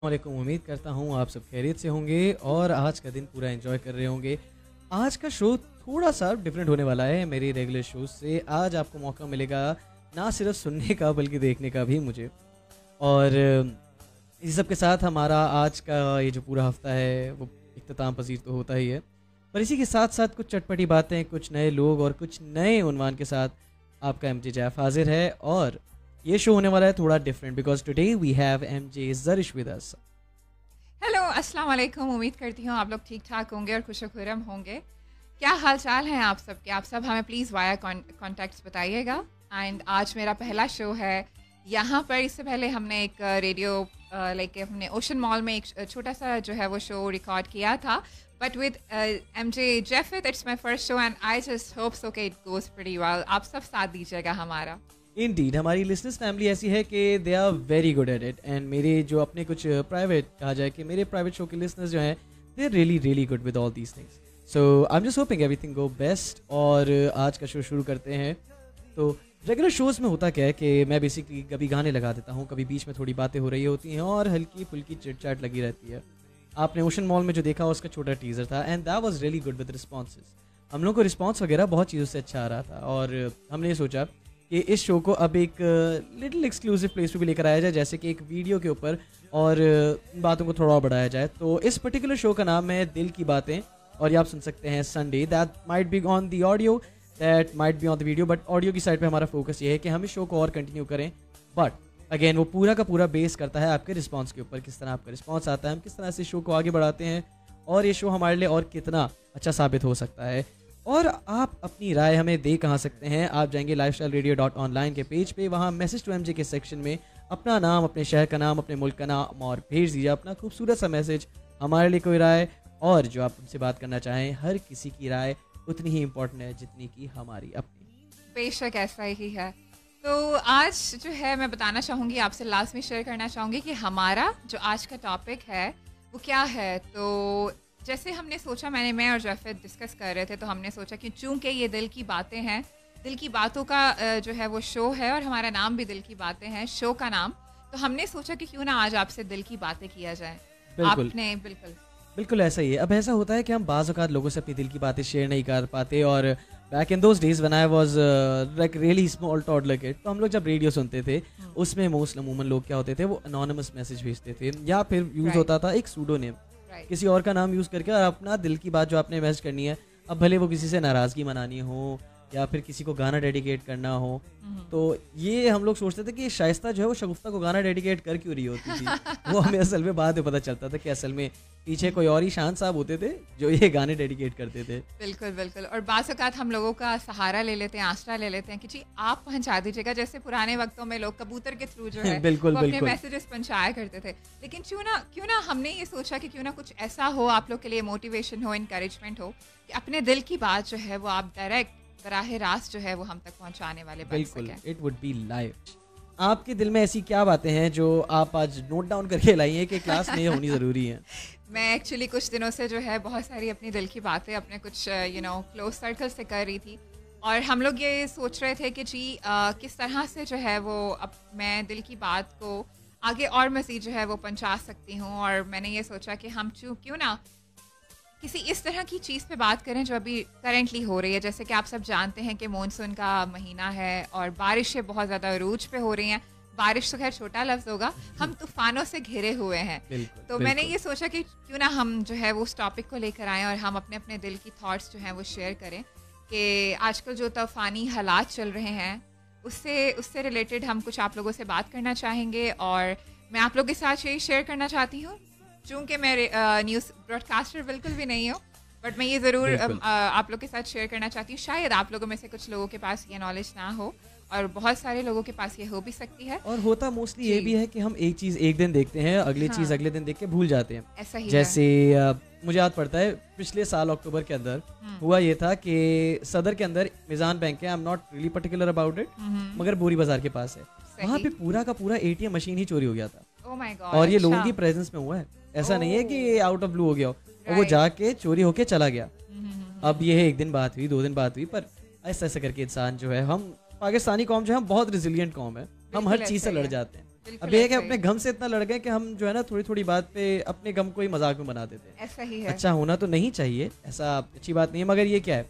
वालेकुम। उम्मीद करता हूँ आप सब खैरियत से होंगे और आज का दिन पूरा एंजॉय कर रहे होंगे। आज का शो थोड़ा सा डिफरेंट होने वाला है मेरी रेगुलर शो से। आज आपको मौका मिलेगा ना सिर्फ सुनने का बल्कि देखने का भी मुझे। और इस सब के साथ हमारा आज का ये जो पूरा हफ्ता है वो इख्तिताम पसीर तो होता ही है, पर इसी के साथ साथ कुछ चटपटी बातें, कुछ नए लोग और कुछ नए उन्वान के साथ आपका एमजे जैफ हाजिर है। और ये शो होने वाला है थोड़ा different because today we have MJ Zarish with us. Hello, अस्सलाम वालेकुम। उम्मीद करती हूँ आप लोग ठीक ठाक होंगे और खुश खुरम होंगे। क्या हाल चाल हैं आप सबके? आप सब हमें प्लीज़ वाया कॉन्टैक्ट्स बताइएगा। एंड आज मेरा पहला शो है यहाँ पर। इससे पहले हमने एक रेडियो लाइक हमने ओशन मॉल में एक छोटा सा जो है वो शो रिकॉर्ड किया था, but with MJ Jafith. It's my first show and I just hope so के इट गोज प्रीटी वेल। आप सब साथ दीजिएगा हमारा। इंडीड हमारी लिसनर्स फैमिली ऐसी है कि they are very good at it. And मेरे जो अपने कुछ प्राइवेट कहा जाए कि मेरे प्राइवेट शो के लिसनर्स जो हैं they are really really good with all these things. So I am just hoping everything go best. और आज का शो शुरू करते हैं। तो रेगुलर शोज़ में होता क्या है कि मैं बेसिकली कभी गाने लगा देता हूँ, कभी बीच में थोड़ी बातें हो रही होती हैं और हल्की फुल्की चिट चाट लगी रहती है। आपने ओशन मॉल में जो देखा उसका छोटा टीज़र था and that was really good with responses. हम लोग को रिस्पॉन्स वगैरह बहुत चीज़ों से अच्छा आ रहा था और हमने ये सोचा कि इस शो को अब एक लिटिल एक्सक्लूसिव प्लेस पे भी लेकर आया जाए, जैसे कि एक वीडियो के ऊपर, और बातों को थोड़ा बढ़ाया जाए। तो इस पर्टिकुलर शो का नाम है दिल की बातें और ये आप सुन सकते हैं Sunday. That might be on the audio, that might be on the video, but audio की साइड पे हमारा फोकस ये है कि हम इस शो को और कंटिन्यू करें। बट अगेन वो पूरा का पूरा बेस करता है आपके रिस्पॉन्स के ऊपर, किस तरह आपका रिस्पॉन्स आता है, हम किस तरह से शो को आगे बढ़ाते हैं और ये शो हमारे लिए और कितना अच्छा साबित हो सकता है। और आप अपनी राय हमें दे कहाँ सकते हैं? आप जाएंगे lifestyleradiyo.online के पेज पे, वहाँ मैसेज टू एमजे के सेक्शन में अपना नाम, अपने शहर का नाम, अपने मुल्क का नाम और भेज दीजिए अपना खूबसूरत सा मैसेज। हमारे लिए कोई राय और जो आप हमसे बात करना चाहें, हर किसी की राय उतनी ही इम्पोर्टेंट है जितनी कि हमारी अपनी। बेशक ऐसा ही है। तो आज जो है मैं बताना चाहूँगी, आपसे लास्ट में शेयर करना चाहूँगी कि हमारा जो आज का टॉपिक है वो क्या है। तो जैसे हमने सोचा, मैं और जैफिद डिस्कस कर रहे थे, तो हमने सोचा कि चूंकि ये दिल की बातें हैं, दिल की बातों का जो है वो शो है और हमारा नाम भी दिल की बातें हैं, शो का नाम, तो हमने सोचा कि क्यों ना आज आपसे दिल की बातें किया जाए। बिल्कुल आपने बिल्कुल बिल्कुल ऐसा ही है। अब ऐसा होता है कि हम बाज़ औक़ात लोगों से अपनी दिल की बातें शेयर नहीं कर पाते। और back in those days when I was like really small toddler kid, तो हम लोग जब रेडियो सुनते थे उसमें मोस्ट अमूमन लोग क्या होते थे, वो अनोनिमस मैसेज भेजते थे या फिर यूज़ होता था एक सूडोनेम, किसी और का नाम यूज़ करके और अपना दिल की बात जो आपने मैसेज करनी है, अब भले वो किसी से नाराज़गी मनानी हो या फिर किसी को गाना डेडिकेट करना हो। तो ये हम लोग सोचते थे कि शाइस्ता जो है वो शगुफ्ता को गाना डेडिकेट कर क्यों रही होती थी। वो हमें असल में बाद में पता चलता था कि असल में पीछे कोई और ही शान साहब होते थे जो ये गाने डेडिकेट करते थे। बिल्कुल बिल्कुल। और बाज़ औक़ात हम लोगों का सहारा ले लेते हैं, आसरा ले लेते हैं कि जी आप पहुंचा दीजिएगा, जैसे पुराने वक्तों में लोग कबूतर के थ्रू जो है बिल्कुल वो अपने बिल्कुल मैसेजेस पहुंचाया करते थे। लेकिन क्यों ना हमने ये सोचा कि क्यों ना कुछ ऐसा हो आप लोग के लिए, मोटिवेशन हो, इंकरेजमेंट हो, कि अपने दिल की बात जो है वो आप डायरेक्ट बराह रास्त जो है वो हम तक पहुंचाने वाले बन बिल्कुल। सकें। It would be live. आपके दिल में ऐसी क्या बातें हैं जो आप आज नोट डाउन करके लाई हैं कि क्लास में होनी ज़रूरी है? मैं एक्चुअली कुछ दिनों से जो है बहुत सारी अपनी दिल की बातें अपने कुछ क्लोज सर्कल से कर रही थी और हम लोग ये सोच रहे थे कि जी किस तरह से जो है वो अब मैं दिल की बात को आगे और मज़ीद जो है वो पहुंचा सकती हूँ। और मैंने ये सोचा कि हम क्यों ना किसी इस तरह की चीज़ पे बात करें जो अभी करेंटली हो रही है। जैसे कि आप सब जानते हैं कि मानसून का महीना है और बारिशें बहुत ज़्यादा अरूज पे हो रही हैं। बारिश तो खैर छोटा लफ्ज़ होगा, हम तूफ़ानों से घिरे हुए हैं। तो मैंने ये सोचा कि क्यों ना हम जो है वो उस टॉपिक को लेकर आएँ और हम अपने अपने दिल की थॉट्स जो हैं वो शेयर करें कि आजकल जो तूफ़ानी हालात चल रहे हैं उससे रिलेटेड हम कुछ आप लोगों से बात करना चाहेंगे। और मैं आप लोगों के साथ यही शेयर करना चाहती हूँ, चूँकि मैं न्यूज़ ब्रॉडकास्टर बिल्कुल भी नहीं हूँ, बट मैं ये ज़रूर आप लोग के साथ शेयर करना चाहती हूँ। शायद आप लोगों में से कुछ लोगों के पास ये नॉलेज ना हो और बहुत सारे लोगों के पास ये हो भी सकती है। और होता मोस्टली ये भी है कि हम एक चीज़ एक दिन देखते हैं, अगली चीज़ अगले दिन देख के भूल जाते हैं। ऐसा ही जैसे मुझे याद पड़ता है पिछले साल अक्टूबर के अंदर हुआ ये था कि सदर के अंदर मिजान बैंक है, I am not really particular about it, मगर बोरी बाजार के पास है, वहाँ पे पूरा का पूरा एटीएम मशीन ही चोरी हो गया था। Oh my God, और ये लोगों अच्छा। की प्रेजेंस में हुआ है, ऐसा नहीं है कि ये आउट ऑफ ब्लू हो गया हो, और वो जाके चोरी होके चला गया। अब ये है एक दिन बात हुई, 2 दिन बात हुई, पर ऐसा ऐसा करके इंसान जो है, हम पाकिस्तानी कौम जो है बहुत रिजिलियंट कौम है, हम हर चीज़ से लड़ जाते हैं। बिल्कुल अब ये है कि ऐसा ही अपने गम से इतना लड़ गए कि हम जो है ना थोड़ी थोड़ी बात पे अपने गम को ही मजाक में बना देते हैं। ऐसा ही है। अच्छा होना तो नहीं चाहिए, ऐसा अच्छी बात नहीं है, मगर ये क्या है,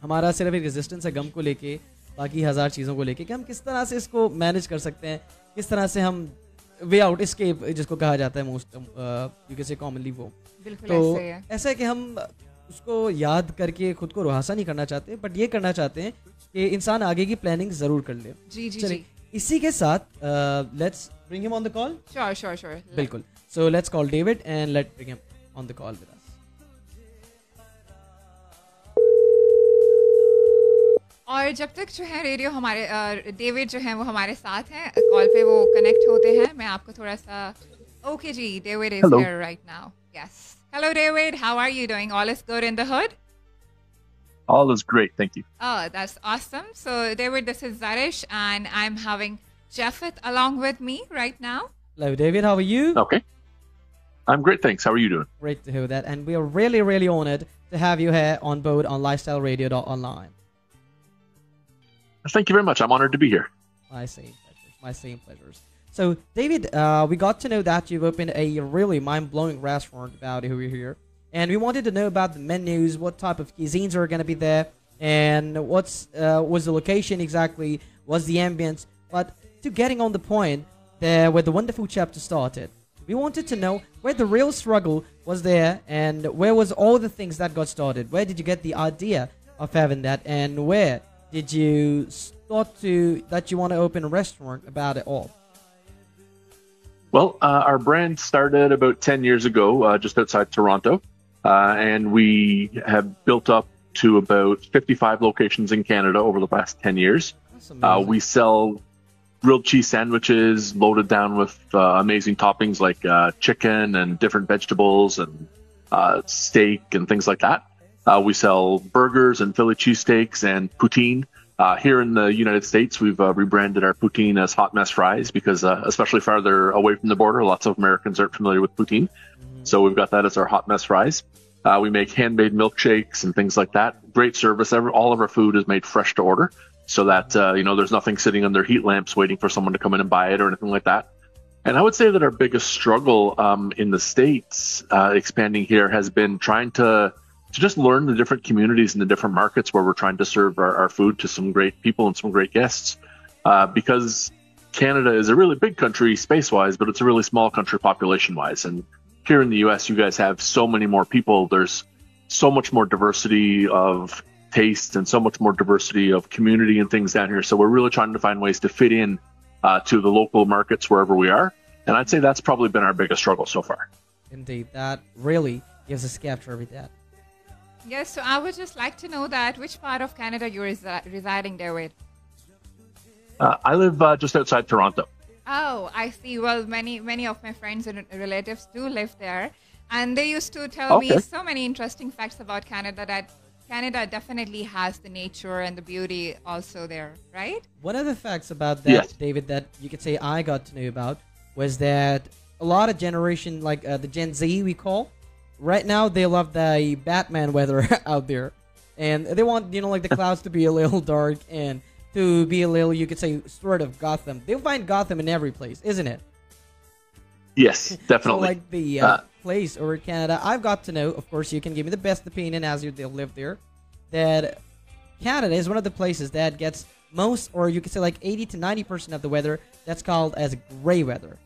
हमारा सिर्फ एक रेजिस्टेंस है गम को लेके, बाकी हज़ार चीज़ों को लेके कि हम किस तरह से इसको मैनेज कर सकते हैं, किस तरह से हम वे आउट एस्केप जिसको कहा जाता है most you can say commonly वो। बिल्कुल तो ऐसा ही है। ऐसा है कि हम उसको याद करके खुद को रुहासा नहीं करना चाहते, बट ये करना चाहते हैं कि इंसान आगे की प्लानिंग ज़रूर कर ले। जी जी चलिए, जी। इसी के साथ let's bring him on the call. Sure sure sure. बिल्कुल, so let's call David and let bring him on the call with us. और जब तक जो है रेडियो हमारे डेविड जो है वो हमारे साथ हैं, कॉल पे वो कनेक्ट होते हैं, मैं आपको थोड़ा सा ओके जी, David is Hello. Here right now. Yes, hello David, how are you doing? All is good in the hood? All is great, thank you. Oh, that's awesome. So David, this is Zarish and I'm having Japheth along with me right now. Hello David, how are you? Okay. I'm great, thanks. How are you doing? Great to hear that, and we are really really honored to have you here on board on lifestyleradio.online. Thank you very much. I'm honored to be here. My same pleasures. My same pleasures. So, David, we got to know that you've opened a really mind-blowing restaurant about here, and we wanted to know about the menus, what type of cuisines are going to be there, and what's was the location exactly, what's the ambience. But to getting on the point, there where the wonderful chapter started, we wanted to know where the real struggle was there, and where was all the things that got started. Where did you get the idea of having that, and where did you thought to that you want to open a restaurant about it all? Well, our brand started about 10 years ago, just outside Toronto, and we have built up to about 55 locations in Canada over the past 10 years. That's amazing. We sell grilled cheese sandwiches loaded down with amazing toppings like chicken and different vegetables and steak and things like that. We sell burgers and Philly cheesesteaks and poutine. Here in the United States, we've rebranded our poutine as Hot Mess Fries because, especially farther away from the border, lots of Americans aren't familiar with poutine. So we've got that as our Hot Mess Fries. We make handmade milkshakes and things like that. Great service. All of our food is made fresh to order, so that there's nothing sitting under heat lamps waiting for someone to come in and buy it or anything like that. And I would say that our biggest struggle in the States, expanding here, has been trying to just learn the different communities and the different markets where we're trying to serve our food to some great people and some great guests. Because Canada is a really big country space-wise, but it's a really small country population-wise. And here in the U.S., you guys have so many more people. There's so much more diversity of taste and so much more diversity of community and things down here. So we're really trying to find ways to fit in to the local markets wherever we are. And I'd say that's probably been our biggest struggle so far. Indeed, that really gives us capture of that. Yes, so I would just like to know that which part of Canada you're residing there with. I live just outside Toronto. Oh, I see. Well, many of my friends and relatives do live there, and they used to tell me Okay. so many interesting facts about Canada, that Canada definitely has the nature and the beauty also there, right? One of the facts about that, Yes. David, that you could say I got to know about was that a lot of generation, like the Gen Z we call, right now they love the Batman weather out there, and they want like the clouds to be a little dark and to be a little, you could say, sort of Gotham. They'll find Gotham in every place, isn't it? Yes, definitely. So like the place over Canada, I've got to know, of course, you can give me the best opinion as you live there, that Canada is one of the places that gets most, or you could say like 80 to 90% of the weather that's called as gray weather.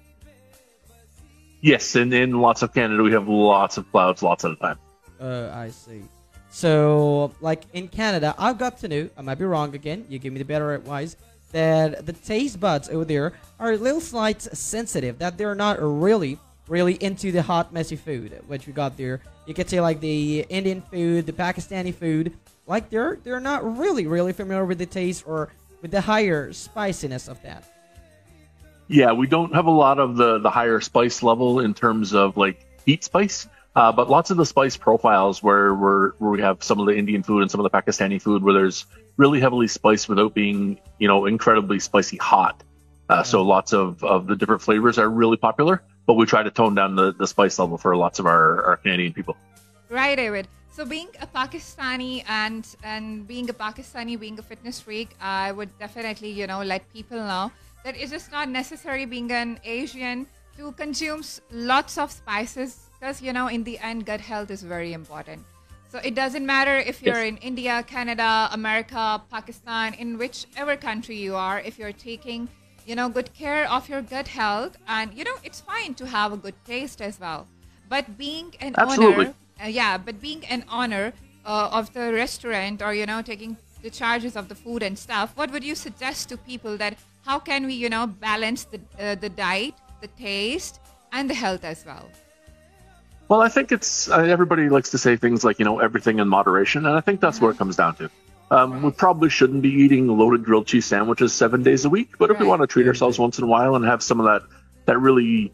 Yes, in lots of Canada, we have lots of clouds lots of the time. I see. So, like in Canada, I've got to know, I might be wrong again, you give me the better advice, that the taste buds over there are a little slight sensitive, that they're not really into the hot, messy food, which we got there. You could say like the Indian food, the Pakistani food, like they're not really familiar with the taste or with the higher spiciness of that. Yeah, we don't have a lot of the higher spice level in terms of like heat spice, but lots of the spice profiles where we have some of the Indian food and some of the Pakistani food where there's really heavily spiced without being incredibly spicy hot. So lots of the different flavors are really popular, but we try to tone down the spice level for lots of our Canadian people. Right, David. So being a Pakistani and being a fitness freak, I would definitely let people know that it's just not necessary being an Asian to consume lots of spices because, in the end, gut health is very important. So it doesn't matter if you're Yes. in India, Canada, America, Pakistan, in whichever country you are, if you're taking, good care of your gut health, and, it's fine to have a good taste as well. But being an Absolutely. owner, but being an owner of the restaurant or, taking the charges of the food and stuff, what would you suggest to people that how can we, balance the diet, the taste, and the health as well? Well, I think it's everybody likes to say things like, everything in moderation, and I think that's what it comes down to. We probably shouldn't be eating loaded grilled cheese sandwiches 7 days a week, but if we Right. want to treat ourselves once in a while and have some of that really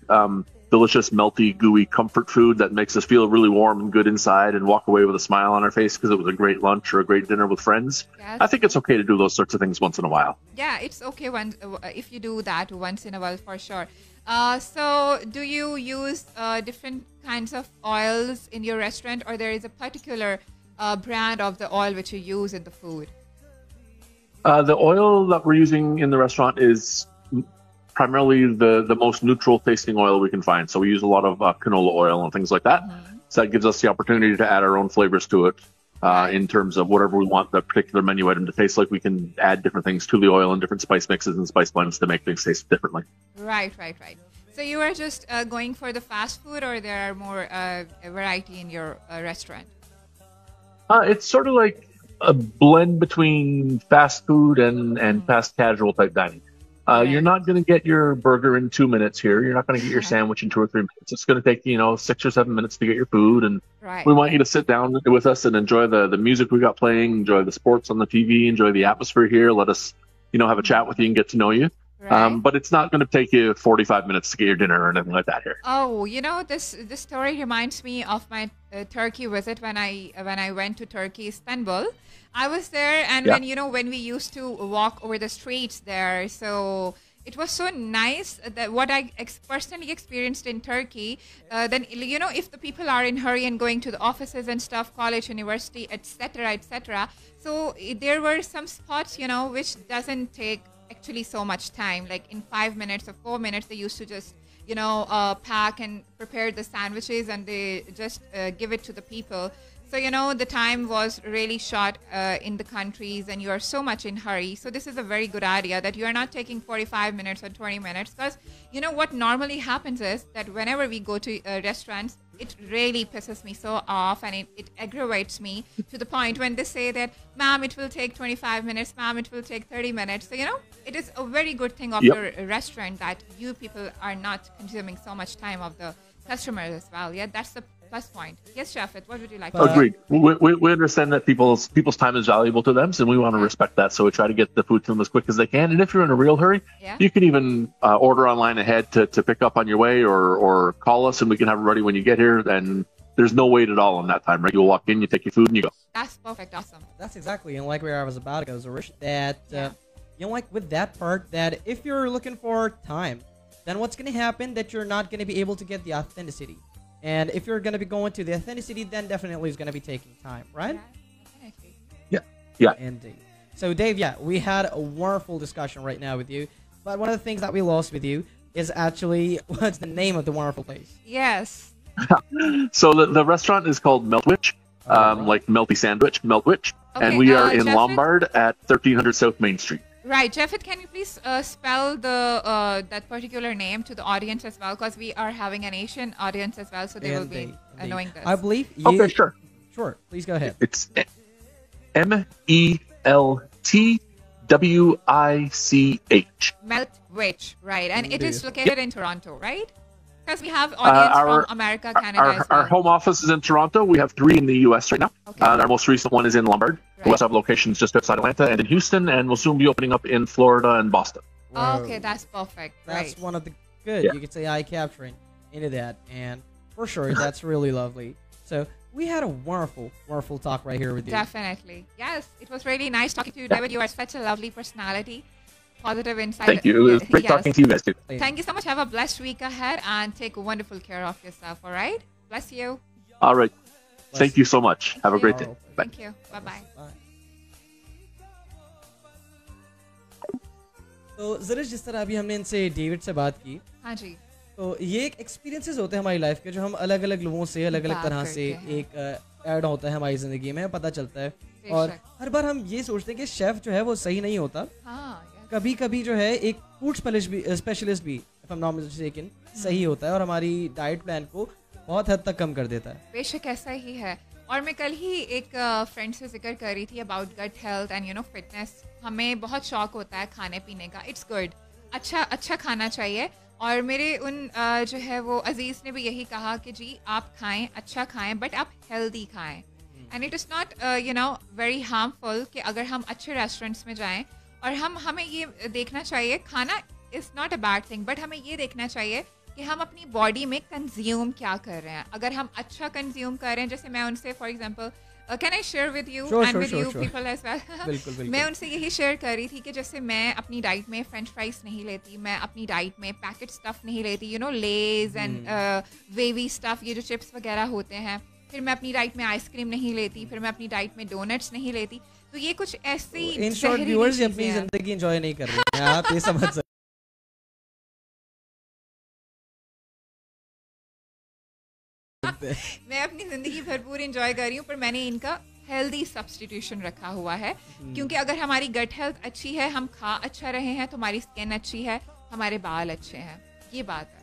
delicious, melty, gooey comfort food that makes us feel really warm and good inside and walk away with a smile on our face because it was a great lunch or a great dinner with friends, Yes. I think it's okay to do those sorts of things once in a while. Yeah, it's okay if you do that once in a while for sure. So do you use different kinds of oils in your restaurant, or there is a particular brand of the oil which you use in the food? The oil that we're using in the restaurant is primarily the most neutral tasting oil we can find. So we use a lot of canola oil and things like that. So that gives us the opportunity to add our own flavors to it in terms of whatever we want the particular menu item to taste like. We can add different things to the oil and different spice mixes and spice blends to make things taste differently. Right. So you are just going for the fast food, or there are more variety in your restaurant? It's sort of like a blend between fast food and fast casual type dining. You're not going to get your burger in 2 minutes here. You're not going to get your sandwich in 2 or 3 minutes. It's going to take 6 or 7 minutes to get your food, and Right. we want you to sit down with us and enjoy the music we got playing, enjoy the sports on the TV, enjoy the atmosphere here. Let us have a chat with you and get to know you. Right. But it's not going to take you 45 minutes to get your dinner or anything like that here. Oh, this story reminds me of my Turkey visit when I went to Turkey, Istanbul. I was there, and Yeah. when we used to walk over the streets there, so it was so nice that what I personally experienced in Turkey. Then if the people are in hurry and going to the offices and stuff, college, university, etc., etc. So there were some spots which doesn't take actually so much time, like in 5 minutes or 4 minutes they used to just pack and prepare the sandwiches, and they just give it to the people. So the time was really short in the countries, and you are so much in hurry. So this is a very good idea that you are not taking 45 minutes or 20 minutes, because what normally happens is that whenever we go to restaurants, it really pisses me so off, and it aggravates me to the point when they say that, ma'am, it will take 25 minutes, ma'am, it will take 30 minutes. So, it is a very good thing of Yep. your restaurant that you people are not consuming so much time of the customers as well. Yeah, that's the plus point. Yes, Shafit, what would you like to say? Agreed. We understand that people's time is valuable to them, so we want to respect that. So we try to get the food to them as quick as they can. And if you're in a real hurry, Yeah. you can even order online ahead to pick up on your way, or call us, and we can have it ready when you get here. And there's no wait at all in that time, right? You'll walk in, you take your food, and you go. That's perfect. Awesome. That's exactly like where I was about to go, Zarish. That Yeah. like with that part, that if you're looking for time, then what's gonna happen that you're not gonna be able to get the authenticity, and if you're gonna be going to the authenticity, then definitely it's gonna be taking time, right? Yeah, definitely. Yeah. Indeed. So Dave, we had a wonderful discussion right now with you, but one of the things that we lost with you is actually what's the name of the wonderful place? Yes. So the restaurant is called Meltwich, Alright. like melty sandwich, Meltwich, Okay, and we are in Jeffrey? Lombard at 1300 South Main Street. Right, Jeffit, can you please spell the that particular name to the audience as well? Because we are having an Asian audience as well, so they will be Indeed. knowing this. I believe you. Okay, sure. Sure. Please go ahead. It's Meltwich. Meltwich, right? And it is Indeed. located in Toronto, right? Because we have audience from America, Canada as well. Our home office is in Toronto. We have 3 in the U.S. right now. Okay. Our most recent one is in Lombard. We Right. also have locations just outside Atlanta and in Houston, and we'll soon be opening up in Florida and Boston. Oh, okay, Whoa. that's perfect. That's Right. one of the good. Yeah. You could say eye capturing into that, and for sure that's really lovely. So we had a wonderful, wonderful talk right here with you. Definitely. Yes, it was really nice talking to you, David. You are such a lovely personality, positive insight. Thank you. It was great Yes. talking to you guys, too. Thank you so much. Have a blessed week ahead and take wonderful care of yourself. All right. Bless you. All right. Thank you so much. Have a great day. you. Bye. Thank you. Bye bye. Bye. तो ज़रा जिस तरह अभी हमने इनसे David से बात की, हाँ जी, तो ये एक एक्सपीरियंसेस होते हैं हमारी लाइफ के, जो हम अलग अलग लोगों से अलग अलग बात तरह करते से हैं। एक ऐड होता है हमारी ज़िंदगी में, पता चलता है। और बेशक। हर बार हम ये सोचते हैं कि शेफ़ जो है वो सही नहीं होता। हाँ, yes, कभी कभी जो है एक फूड स्पेशलिस्ट भी if I am not mistaken सही होता है और हमारी डाइट प्लान को बहुत हद तक कम कर देता है। बेशक ऐसा ही है। और मैं कल ही एक फ्रेंड से जिक्र कर रही थी about gut health and fitness. हमें बहुत शौक होता है खाने पीने का, इट्स गुड, अच्छा अच्छा खाना चाहिए। और मेरे उन जो है वो अजीज़ ने भी यही कहा कि जी आप खाएं, अच्छा खाएं, बट आप हेल्दी खाएं। And it is not very harmful कि अगर हम अच्छे रेस्टोरेंट्स में जाएं और हमें ये देखना चाहिए, खाना is not a bad thing, but हमें ये देखना चाहिए कि हम अपनी बॉडी में कंज्यूम क्या कर रहे हैं। अगर हम अच्छा कंज्यूम कर रहे हैं, जैसे मैं उनसे for example can I share with you and with you people as well, बिल्कुल बिल्कुल। मैं उनसे यही शेयर कर रही थी कि जैसे मैं अपनी डाइट में फ्रेंच फ्राइज नहीं लेती, मैं अपनी डाइट में पैकेट स्टफ नहीं लेती, लेज एंड वेवी स्टफ, ये जो चिप्स वगैरह होते हैं। फिर मैं अपनी डाइट में आइसक्रीम नहीं लेती, फिर मैं अपनी डाइट में डोनट्स नहीं लेती। तो ये कुछ ऐसी इन शॉर्ट व्यूअर्स ये अपनी जिंदगी एंजॉय नहीं कर रहे हैं, आप ये समझ सकते हैं। मैं अपनी ज़िंदगी भरपूर इंजॉय कर रही हूँ, पर मैंने इनका हेल्दी सब्स्टिट्यूशन रखा हुआ है। क्योंकि अगर हमारी गट हेल्थ अच्छी है, हम खा अच्छा रहे हैं, तो हमारी स्किन अच्छी है, हमारे बाल अच्छे हैं। ये बात है।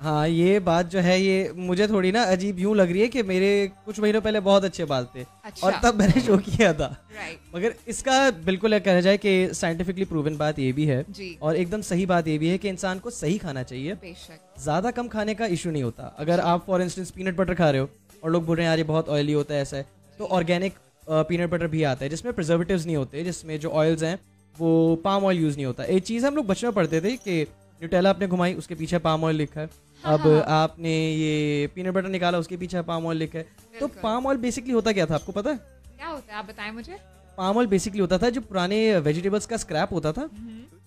हाँ, ये बात जो है ये मुझे थोड़ी ना अजीब यूं लग रही है कि मेरे कुछ महीनों पहले बहुत अच्छे बाल थे। अच्छा। और तब मैंने शो किया था। राइट, मगर इसका बिल्कुल कहा जाए कि साइंटिफिकली प्रूवन बात ये भी है जी, और एकदम सही बात ये भी है कि इंसान को सही खाना चाहिए। बेशक, ज़्यादा कम खाने का इशू नहीं होता। अगर आप फॉर इंस्टेंस पीनट बटर खा रहे हो और लोग बोल रहे हैं यार ये बहुत ऑयली होता है, ऐसा है, तो ऑर्गेनिक पीनट बटर भी आता है जिसमें प्रिजर्वेटिव्स नहीं होते, जिसमें जो ऑयल्स हैं वो पाम ऑयल यूज़ नहीं होता। एक चीज़ हम लोग बचपन में पढ़ते थे कि न्यूटेला आपने घुमाई, उसके पीछे पाम ऑयल लिखा है। अब आपने ये पीनट बटर निकाला, उसके पीछे पाम ऑयल लिखा है। तो बिल्कुल। पाम ऑयल बेसिकली होता क्या था, आपको पता है? क्या होता है आप बताएं मुझे। पाम ऑयल बेसिकली होता था जो पुराने वेजिटेबल्स का स्क्रैप होता था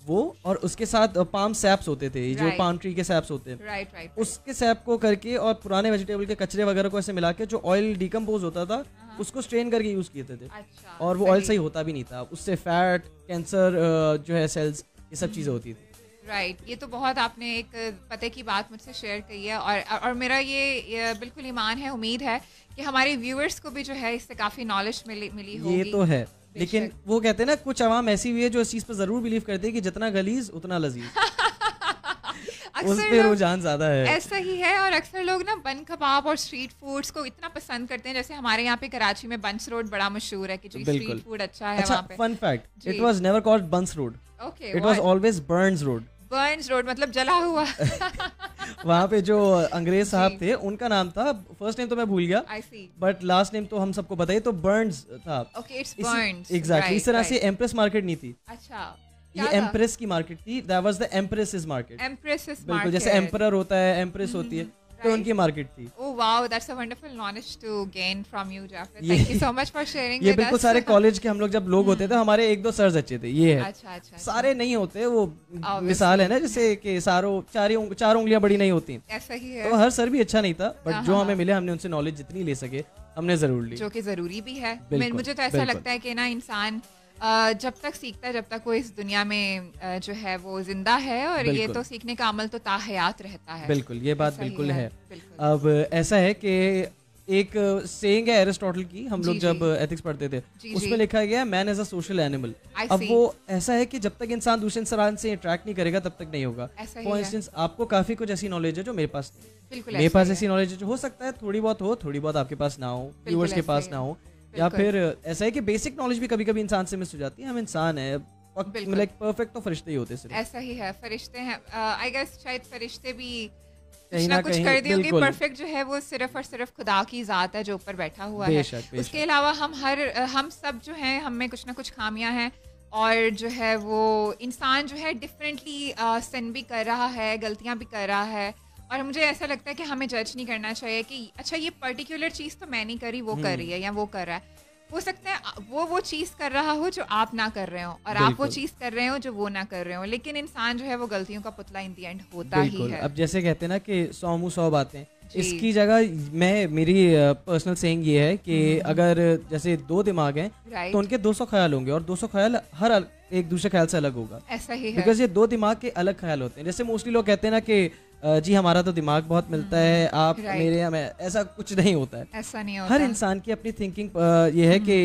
वो, और उसके साथ पाम सैप्स होते थे, जो Right. पाम ट्री के सैप्स होते हैं, राइट राइट, उसके सैप को करके और पुराने वेजिटेबल के कचरे वगैरह को ऐसे मिला के जो ऑयल डिकम्पोज होता था उसको स्ट्रेन करके यूज किए थे। अच्छा, और वो ऑयल सही होता भी नहीं था, उससे फैट, कैंसर जो है सेल्स, ये सब चीज़ें होती थी। राइट। ये तो बहुत आपने एक पते की बात मुझसे शेयर की है। और मेरा ये बिल्कुल ईमान है, उम्मीद है कि हमारे व्यूअर्स को भी जो है इससे काफ़ी नॉलेज मिली होगी। ये तो है, लेकिन वो कहते हैं ना कुछ आवाम ऐसी भी है जो इस चीज़ पर ज़रूर बिलीव करती है कि जितना गलीज उतना लजीज। उस पे रुझान ज़्यादा है। ऐसा ही है। और अक्सर लोग ना बन कबाब और स्ट्रीट फूड्स को इतना पसंद करते हैं। जैसे हमारे यहाँ पे कराची में बंस रोड बड़ा मशहूर है कि जी स्ट्रीट फूड अच्छा है वहाँ पे। फन फैक्ट, जी। It was never called Buns Road, okay, it was always Burns Road. Burns Road मतलब जला हुआ। वहाँ पे जो अंग्रेज साहब थे उनका नाम था, फर्स्ट नेम तो मैं भूल गया, आई सी, बट लास्ट नेम तो हम सबको बताइए, तो बर्न्स था। Okay, it's Burns, exactly. इस तरह से एम्प्रेस मार्केट नहीं थी, अच्छा, ये एम्प्रेस की मार्केट थी। That was the एम्प्रेसेस market. एम्प्रेसेस बिल्कुल, मार्केट, जैसे एम्परर होता है, एम्प्रेस होती है, तो उनकी मार्केट थी। Oh wow, that's a wonderful knowledge to gain from you, Jafar. ये- Thank you so much for sharing ये with बिल्कुल us. सारे कॉलेज के हम लोग जब लोग होते थे, हमारे एक दो सर्स अच्छे थे, ये है। अच्छा अच्छा, सारे नहीं होते, वो Obviously. मिसाल है ना, जैसे कि चार उंगलियां बड़ी नहीं होती, ऐसा ही है, तो हर सर भी अच्छा नहीं था, बट जो हाँ, हमें मिले हमने उनसे नॉलेज जितनी ले सके हमने जरूर ली। जो कि ज़रूरी भी है। बिल्कुल, मुझे तो ऐसा बिल्कुल। लगता है कि ना इंसान जब तक सीखता है, जब तक वो इस दुनिया में जो है वो जिंदा है, और ये बिल्कुल। तो सीखने का अमल तो ताहयात रहता है। बिल्कुल, ये बात ऐसा ही बिल्कुल है। बिल्कुल। अब ऐसा है कि एक सेइंग है एरिस्टोटल की, हम जी, लोग जब जी। एथिक्स पढ़ते थे जी, उसमें जी। लिखा गया है man as a social animal. I अब see. वो ऐसा है कि जब तक इंसान दूसरे इंसान से इंटरेक्ट नहीं करेगा तब तक नहीं होगा। ऐसा ही फॉर है। इंस्टेंस आपको काफी कुछ ऐसी नॉलेज है जो मेरे पास नहीं है। बिल्कुल मेरे ऐसा पास ही ऐसी है। नॉलेज है जो हो सकता है थोड़ी बहुत हो, थोड़ी बहुत आपके पास ना हो, व्यूअर्स के ऐसा पास ही ना है। हो, या बिल्कुल। फिर ऐसा है कि बेसिक नॉलेज भी कभी कभी इंसान से मिस हो जाती है। हम इंसान है, बिल्कुल। लाइक परफेक्ट तो फरिश्ते ही होते सिर्फ। ऐसा ही है, फरिश्ते हैं। आई गेस शायद फरिश्ते भी कहीं कुछ ना ना कुछ कहीं, कर दिए होंगे। बिल्कुल। परफेक्ट जो है वो सिर्फ और सिर्फ खुदा की ज़ात है जो ऊपर बैठा हुआ है। बेशक, बेशक। उसके अलावा हम सब जो हैं, हम में कुछ ना कुछ खामियां हैं, और जो है वो इंसान जो है डिफरेंटली सिन भी कर रहा है, गलतियां भी कर रहा है। और मुझे ऐसा लगता है कि हमें जज नहीं करना चाहिए कि अच्छा ये पर्टिकुलर चीज़ तो मैं नहीं करी, वो कर रही है या वो कर रहा है। हो सकता है वो चीज़ कर रहा हो जो आप ना कर रहे हो, और आप वो बिल्कुल। चीज़ कर रहे हो जो वो ना कर रहे हो। लेकिन इंसान जो है वो गलतियों का पुतला इन दी एंड होता ही बिल्कुल। है। अब जैसे कहते हैं ना कि 100 मुंह 100 बातें, जी। इसकी जगह मेरी पर्सनल सेइंग ये है कि अगर जैसे दो दिमाग हैं राइट, तो उनके 200 ख्याल होंगे और 200 ख्याल एक दूसरे ख्याल से अलग होगा, ऐसा ही है। बिकॉज ये दो दिमाग के अलग ख्याल होते हैं। जैसे मोस्टली लोग कहते हैं ना कि जी हमारा तो दिमाग बहुत मिलता है, आप Right. मेरे हमें, ऐसा कुछ नहीं होता है। ऐसा नहीं होता। हर इंसान की अपनी थिंकिंग ये है कि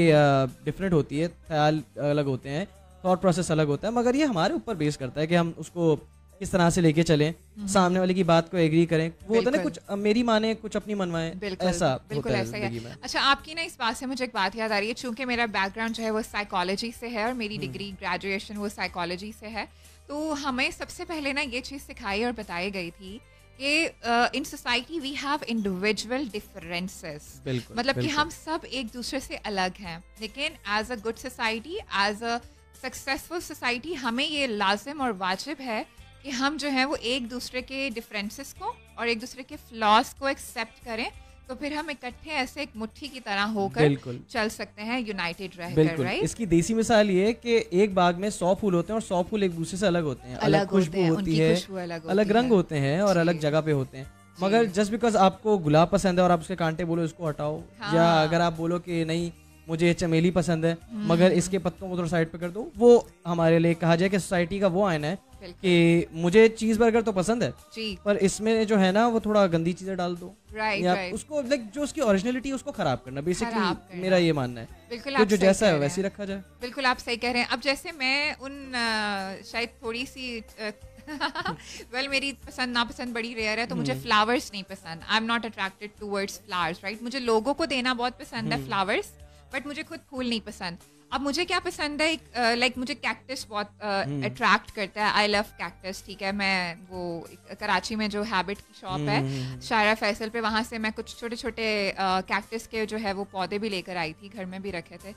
डिफरेंट होती है, ख्याल अलग होते हैं, थॉट प्रोसेस अलग होता है, मगर ये हमारे ऊपर बेस करता है कि हम उसको किस तरह से लेके चलें, सामने वाले की बात को एग्री करें। वो होता है ना, बिल्कुल। कुछ मेरी माने कुछ अपनी मनवाएं, बिल्कुल, ऐसा बिल्कुल होता है ऐसा ही जिंदगी है। में। अच्छा, आपकी ना इस बात से मुझे एक बात याद आ रही है, चूंकि मेरा बैकग्राउंड जो है वो साइकोलॉजी से है और मेरी डिग्री ग्रेजुएशन वो साइकोलॉजी से है, तो हमें सबसे पहले ना ये चीज़ सिखाई और बताई गई थी कि in society we have individual differences, बिल्कुल, मतलब कि बिल्कुल। हम सब एक दूसरे से अलग हैं, लेकिन as a good society, as a successful society, हमें ये लाजिम और वाजिब है कि हम जो है वो एक दूसरे के डिफरेंसेस को और एक दूसरे के फ्लॉज को एक्सेप्ट करें, तो फिर हम इकट्ठे ऐसे एक मुट्ठी की तरह होकर बिल्कुल चल सकते हैं, यूनाइटेड रहकर, बिल्कुल। राइट? इसकी देसी मिसाल ये है कि एक बाग में 100 फूल होते हैं और 100 फूल एक दूसरे से अलग होते हैं, अलग खुशबू होते हैं, होती उनकी है, खुशबू अलग अलग होती रंग है। होते हैं और जी। अलग जगह पे होते हैं। जी। मगर जस्ट बिकॉज आपको गुलाब पसंद है और आप उसके कांटे बोलो इसको हटाओ, हाँ। या अगर आप बोलो कि नहीं मुझे चमेली पसंद है मगर इसके पत्तों को थोड़ा साइड पे कर दो, वो हमारे लिए कहा जाए कि सोसाइटी का वो आईना है बिल्कुल। कि मुझे चीज बर्गर तो पसंद है जी, पर इसमें जो है ना वो थोड़ा गंदी चीजें डाल दो, राइट, या राइट, उसको लाइक जो उसकी ओरिजिनलिटी है उसको खराब करना, खराब बेसिकली करना। मेरा ये मानना है। बिल्कुल तो आप जो सही जैसा कह है रहे वैसे ही हैं। रखा जाए। बिल्कुल आप सही कह रहे हैं। अब जैसे मैं शायद थोड़ी सी वेल मेरी पसंद नापसंद बड़ी रेयर है, तो मुझे फ्लावर्स नहीं पसंद। I am not attracted towards flowers, right? मुझे लोगों को देना बहुत पसंद है फ्लावर्स, बट मुझे खुद फूल नहीं पसंद। अब मुझे क्या पसंद है, लाइक मुझे कैक्टस बहुत अट्रैक्ट करता है। आई लव कैक्टस, ठीक है। मैं वो कराची में जो हैबिट की शॉप है शायरा फैसल पे, वहाँ से मैं कुछ छोटे छोटे कैक्टस के जो है वो पौधे भी लेकर आई थी, घर में भी रखे थे।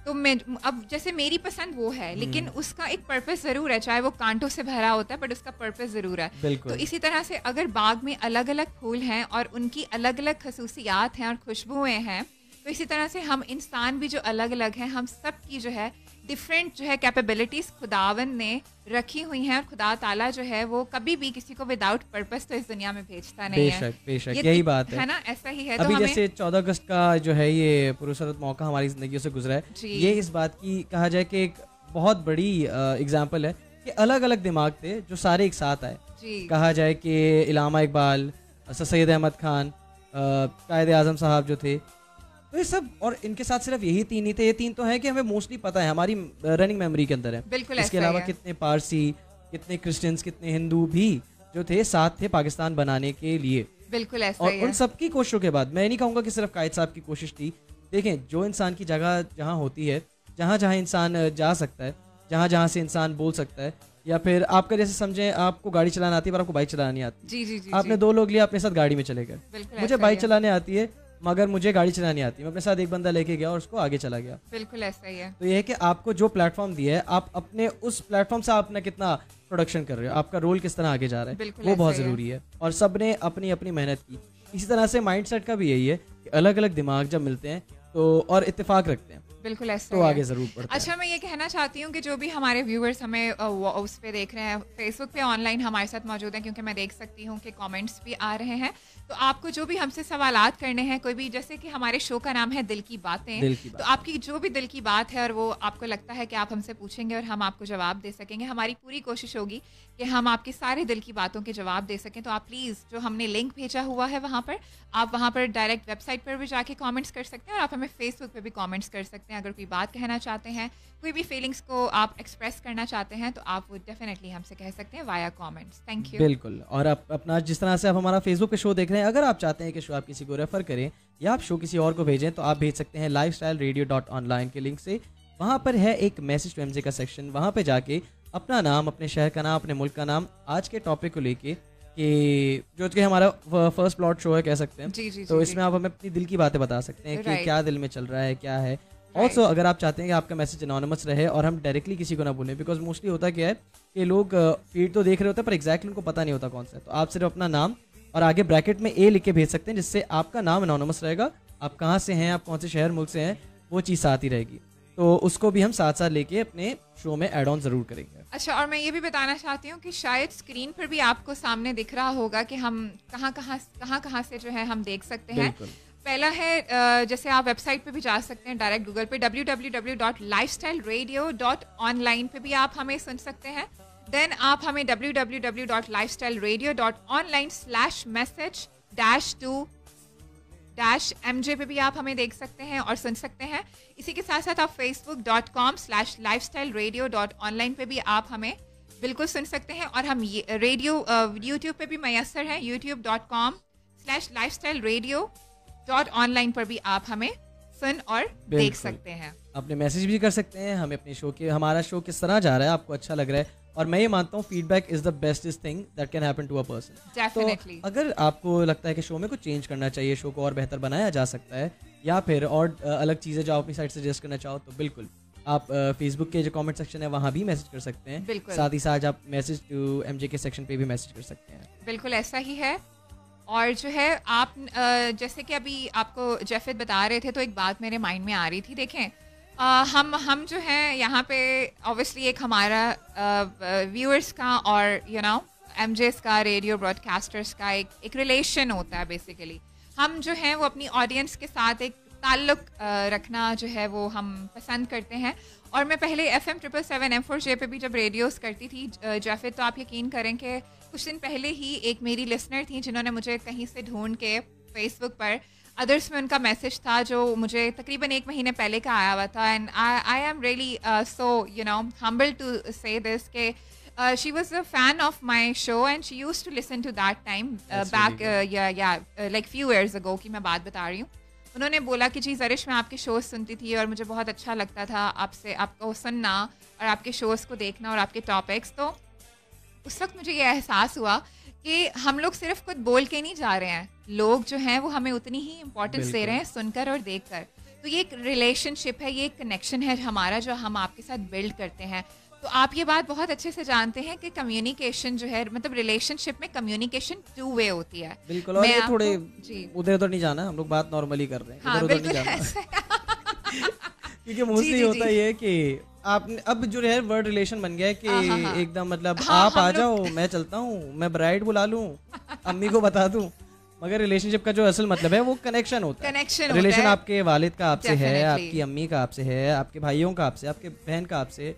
तो मैं अब जैसे मेरी पसंद वो है, लेकिन उसका एक पर्पस ज़रूर है, चाहे वो कांटों से भरा होता है बट उसका पर्पस ज़रूर है। बिल्कुल। तो इसी तरह से अगर बाग में अलग अलग फूल हैं और उनकी अलग अलग खसूसियात हैं और खुशबुएं हैं, तो इसी तरह से हम इंसान भी जो अलग अलग हैं, हम सब की जो है डिफरेंट जो है कैपेबिलिटीज खुदावन ने रखी हुई हैं, और खुदा ताला जो है वो कभी भी किसी को विदाउट पर्पस तो इस दुनिया में भेजता नहीं है। बेशक बेशक ये यही बात है ना, ऐसा ही है। अभी तो हमें जैसे 14 अगस्त का जो है ये पुरस्कार मौका हमारी जिंदगी से गुजरा है, जी। ये इस बात की कहा जाए कि एक बहुत बड़ी एग्जाम्पल है कि अलग अलग दिमाग थे जो सारे एक साथ आए। जी, कहा जाए कि इलामा इकबाल, सैयद अहमद खान, कायद आजम साहब जो थे, तो ये सब, और इनके साथ सिर्फ यही तीन ही थे। ये तीन तो है कि हमें मोस्टली पता है, हमारी रनिंग मेमोरी के अंदर है। बिल्कुल इसके ऐसा ही अलावा है। कितने पारसी, कितने क्रिश्चियंस, कितने हिंदू भी जो थे साथ थे पाकिस्तान बनाने के लिए। बिल्कुल ऐसा और ही उन है। सब की कोशिशों के बाद मैं नहीं कहूँगा कि सिर्फ कायद साहब की कोशिश थी। देखें, जो इंसान की जगह जहाँ होती है, जहाँ जहाँ इंसान जा सकता है, जहाँ जहाँ से इंसान बोल सकता है, या फिर आपका जैसे समझें आपको गाड़ी चलाना आती है पर आपको बाइक चलाना नहीं आती, जी जी जी आपने जी, दो लोग लिया अपने साथ गाड़ी में चले गए। बिल्कुल मुझे ऐसा बाइक ही है। चलाने आती है मगर मुझे गाड़ी चलानी आती है, मैं अपने साथ एक बंदा लेके गया और उसको आगे चला गया। बिल्कुल ऐसा ही है। तो ये है कि आपको जो प्लेटफॉर्म दिया है, आप अपने उस प्लेटफॉर्म से आपने कितना प्रोडक्शन कर रहे हो, आपका रोल किस तरह आगे जा रहा है, बिल्कुल वो ऐसा बहुत ही है। ज़रूरी है। और सब ने अपनी अपनी मेहनत की। इसी तरह से माइंडसेट का भी यही है कि अलग अलग दिमाग जब मिलते हैं तो और इत्तेफाक रखते हैं बिल्कुल ऐसा तो ही है। आगे ज़रूर बढ़ते हैं। अच्छा, मैं ये कहना चाहती हूँ कि जो भी हमारे व्यूअर्स हमें उस पे देख रहे हैं, फेसबुक पे ऑनलाइन हमारे साथ मौजूद हैं, क्योंकि मैं देख सकती हूँ कि कमेंट्स भी आ रहे हैं। तो आपको जो भी हमसे सवालात करने हैं, कोई भी, जैसे कि हमारे शो का नाम है दिल की बातें, दिल की तो बात। आपकी जो भी दिल की बात है और वो आपको लगता है कि आप हमसे पूछेंगे और हम आपको जवाब दे सकेंगे, हमारी पूरी कोशिश होगी कि हम आपकी सारे दिल की बातों के जवाब दे सकें। तो आप प्लीज़, जो हमने लिंक भेजा हुआ है वहाँ पर, आप वहाँ पर डायरेक्ट वेबसाइट पर भी जाके कमेंट्स कर सकते हैं, और आप हमें फेसबुक पे भी कमेंट्स कर सकते हैं। अगर कोई बात कहना चाहते हैं, कोई भी फीलिंग्स को आप एक्सप्रेस करना चाहते हैं, तो आप वो डेफिनेटली हमसे कह सकते हैं वाया कमेंट्स। Thank you. बिल्कुल। और आप अपना, जिस तरह से आप हमारा फेसबुक पे शो देख रहे हैं, अगर आप चाहते हैं कि शो आप किसी को रेफर करें या आप शो किसी और को भेजें, तो आप भेज सकते हैं lifestyleradio.online के लिंक से। वहाँ पर है एक मैसेज टू एमजे का सेक्शन, वहाँ पे जाके अपना नाम, अपने शहर का नाम, अपने मुल्क का नाम, आज के टॉपिक को लेके, कि जो कि हमारा फर्स्ट प्लॉट शो है कह सकते हैं, जी जी तो जी, इसमें आप हमें अपनी दिल की बातें बता सकते हैं कि Right. क्या दिल में चल रहा है, क्या है। Right. ऑल्सो अगर आप चाहते हैं कि आपका मैसेज एनोनिमस रहे और हम डायरेक्टली किसी को ना बोलें, बिकॉज मोस्टली होता क्या है कि लोग फीड तो देख रहे होते हैं पर एग्जैक्टली उनको पता नहीं होता कौन सा है, तो आप सिर्फ अपना नाम और आगे ब्रैकेट में ए लिख के भेज सकते हैं, जिससे आपका नाम एनोनिमस रहेगा। आप कहाँ से हैं, आप कौन से शहर मुल्क से हैं, वो चीज़ साथ ही रहेगी। तो उसको भी हम साथ साथ लेके अपने शो में ऐड ऑन ज़रूर करेंगे। अच्छा, और मैं ये भी बताना चाहती हूँ कि शायद स्क्रीन पर भी आपको सामने दिख रहा होगा कि हम कहाँ से जो है हम देख सकते हैं। बिल्कुल। पहला है जैसे आप वेबसाइट पे भी जा सकते हैं, डायरेक्ट गूगल पे www.lifestyleradio.online पे भी आप हमें सुन सकते हैं। देन आप हमें www.lifestyleradio.online/message-2-MJ पे भी आप हमें देख सकते हैं और सुन सकते हैं। इसी के साथ साथ आप facebook.com/lifestyleradio.online पे भी आप हमें बिल्कुल सुन सकते हैं। और हम ये रेडियो यूट्यूब पे भी मैसर हैं, youtube.com/lifestyleradio.online पर भी आप हमें सुन और देख बिल्कुल। सकते हैं। अपने मैसेज भी कर सकते हैं हमें अपने शो के, हमारा शो किस तरह जा रहा है, आपको अच्छा लग रहा है। और मैं ये मानता हूँ feedback is the bestest thing that can happen to a person. Definitely. तो अगर आपको लगता है कि शो में कुछ चेंज करना चाहिए, शो को और बेहतर बनाया जा सकता है, या फिर और अलग चीज़ें जो आप अपनी साइड सजेस्ट करना चाहो, तो बिल्कुल आप फेसबुक के जो कमेंट सेक्शन है वहाँ भी मैसेज कर सकते हैं। बिल्कुल। साथ ही साथ आप मैसेज टू एमजे के सेक्शन पे भी मैसेज कर सकते हैं। बिल्कुल ऐसा ही है। और जो है आप जैसे कि अभी आपको जेफिद बता रहे थे तो एक बात मेरे माइंड में आ रही थी। देखें हम जो हैं यहाँ पे ऑब्वियसली एक हमारा व्यूअर्स का और एमजेस का, रेडियो ब्रॉडकास्टर्स का एक रिलेशन होता है। बेसिकली हम जो हैं वो अपनी ऑडियंस के साथ एक ताल्लुक रखना जो है वो हम पसंद करते हैं। और मैं पहले FM 777 M4J पे भी जब रेडियोस करती थी जाफिद, तो आप यकीन करें कि कुछ दिन पहले ही एक मेरी लिसनर थी जिन्होंने मुझे कहीं से ढूंढ के फेसबुक पर अदर्स में उनका मैसेज था जो मुझे तकरीबन 1 महीने पहले का आया हुआ था। And I am really so humble to say this के she was a fan of my show and she used to listen to that time back like few years ago की मैं बात बता रही हूँ। उन्होंने बोला कि जी ज़रिश, मैं आपके शोज़ सुनती थी और मुझे बहुत अच्छा लगता था आपको सुनना और आपके शोज़ को देखना और आपके टॉपिक्स। तो उस वक्त मुझे ये एहसास हुआ कि हम लोग सिर्फ खुद बोल के नहीं जा रहे हैं, लोग जो हैं वो हमें उतनी ही इम्पोर्टेंस दे रहे हैं सुनकर और देखकर। तो ये एक रिलेशनशिप है, ये एक कनेक्शन है हमारा जो हम आपके साथ बिल्ड करते हैं। तो आप ये बात बहुत अच्छे से जानते हैं कि कम्युनिकेशन जो है, मतलब रिलेशनशिप में कम्युनिकेशन 2 वे होती है। बिल्कुल। और ये थोड़े जी उधर उधर नहीं जाना, हम लोग बात नॉर्मली कर रहे हैं, हाँ, इधर उधर बिल्कुल नहीं जाना। ऐसे। क्योंकि मोस्टली जी, होता जी। ये है कि आपने अब जो है वर्ड रिलेशन बन गया है कि हाँ। एकदम मतलब हाँ, आप हम आ लोग- जाओ, मैं चलता हूँ, मैं ब्राइड बुला लूँ, अम्मी को बता दूँ। मगर रिलेशनशिप का जो असल मतलब है वो कनेक्शन होता है। Connection होता रिलेशन है। आपके वालिद का आपसे है, Definitely. आपकी अम्मी का आपसे है, आपके भाइयों का आपसे, आपके बहन का आपसे।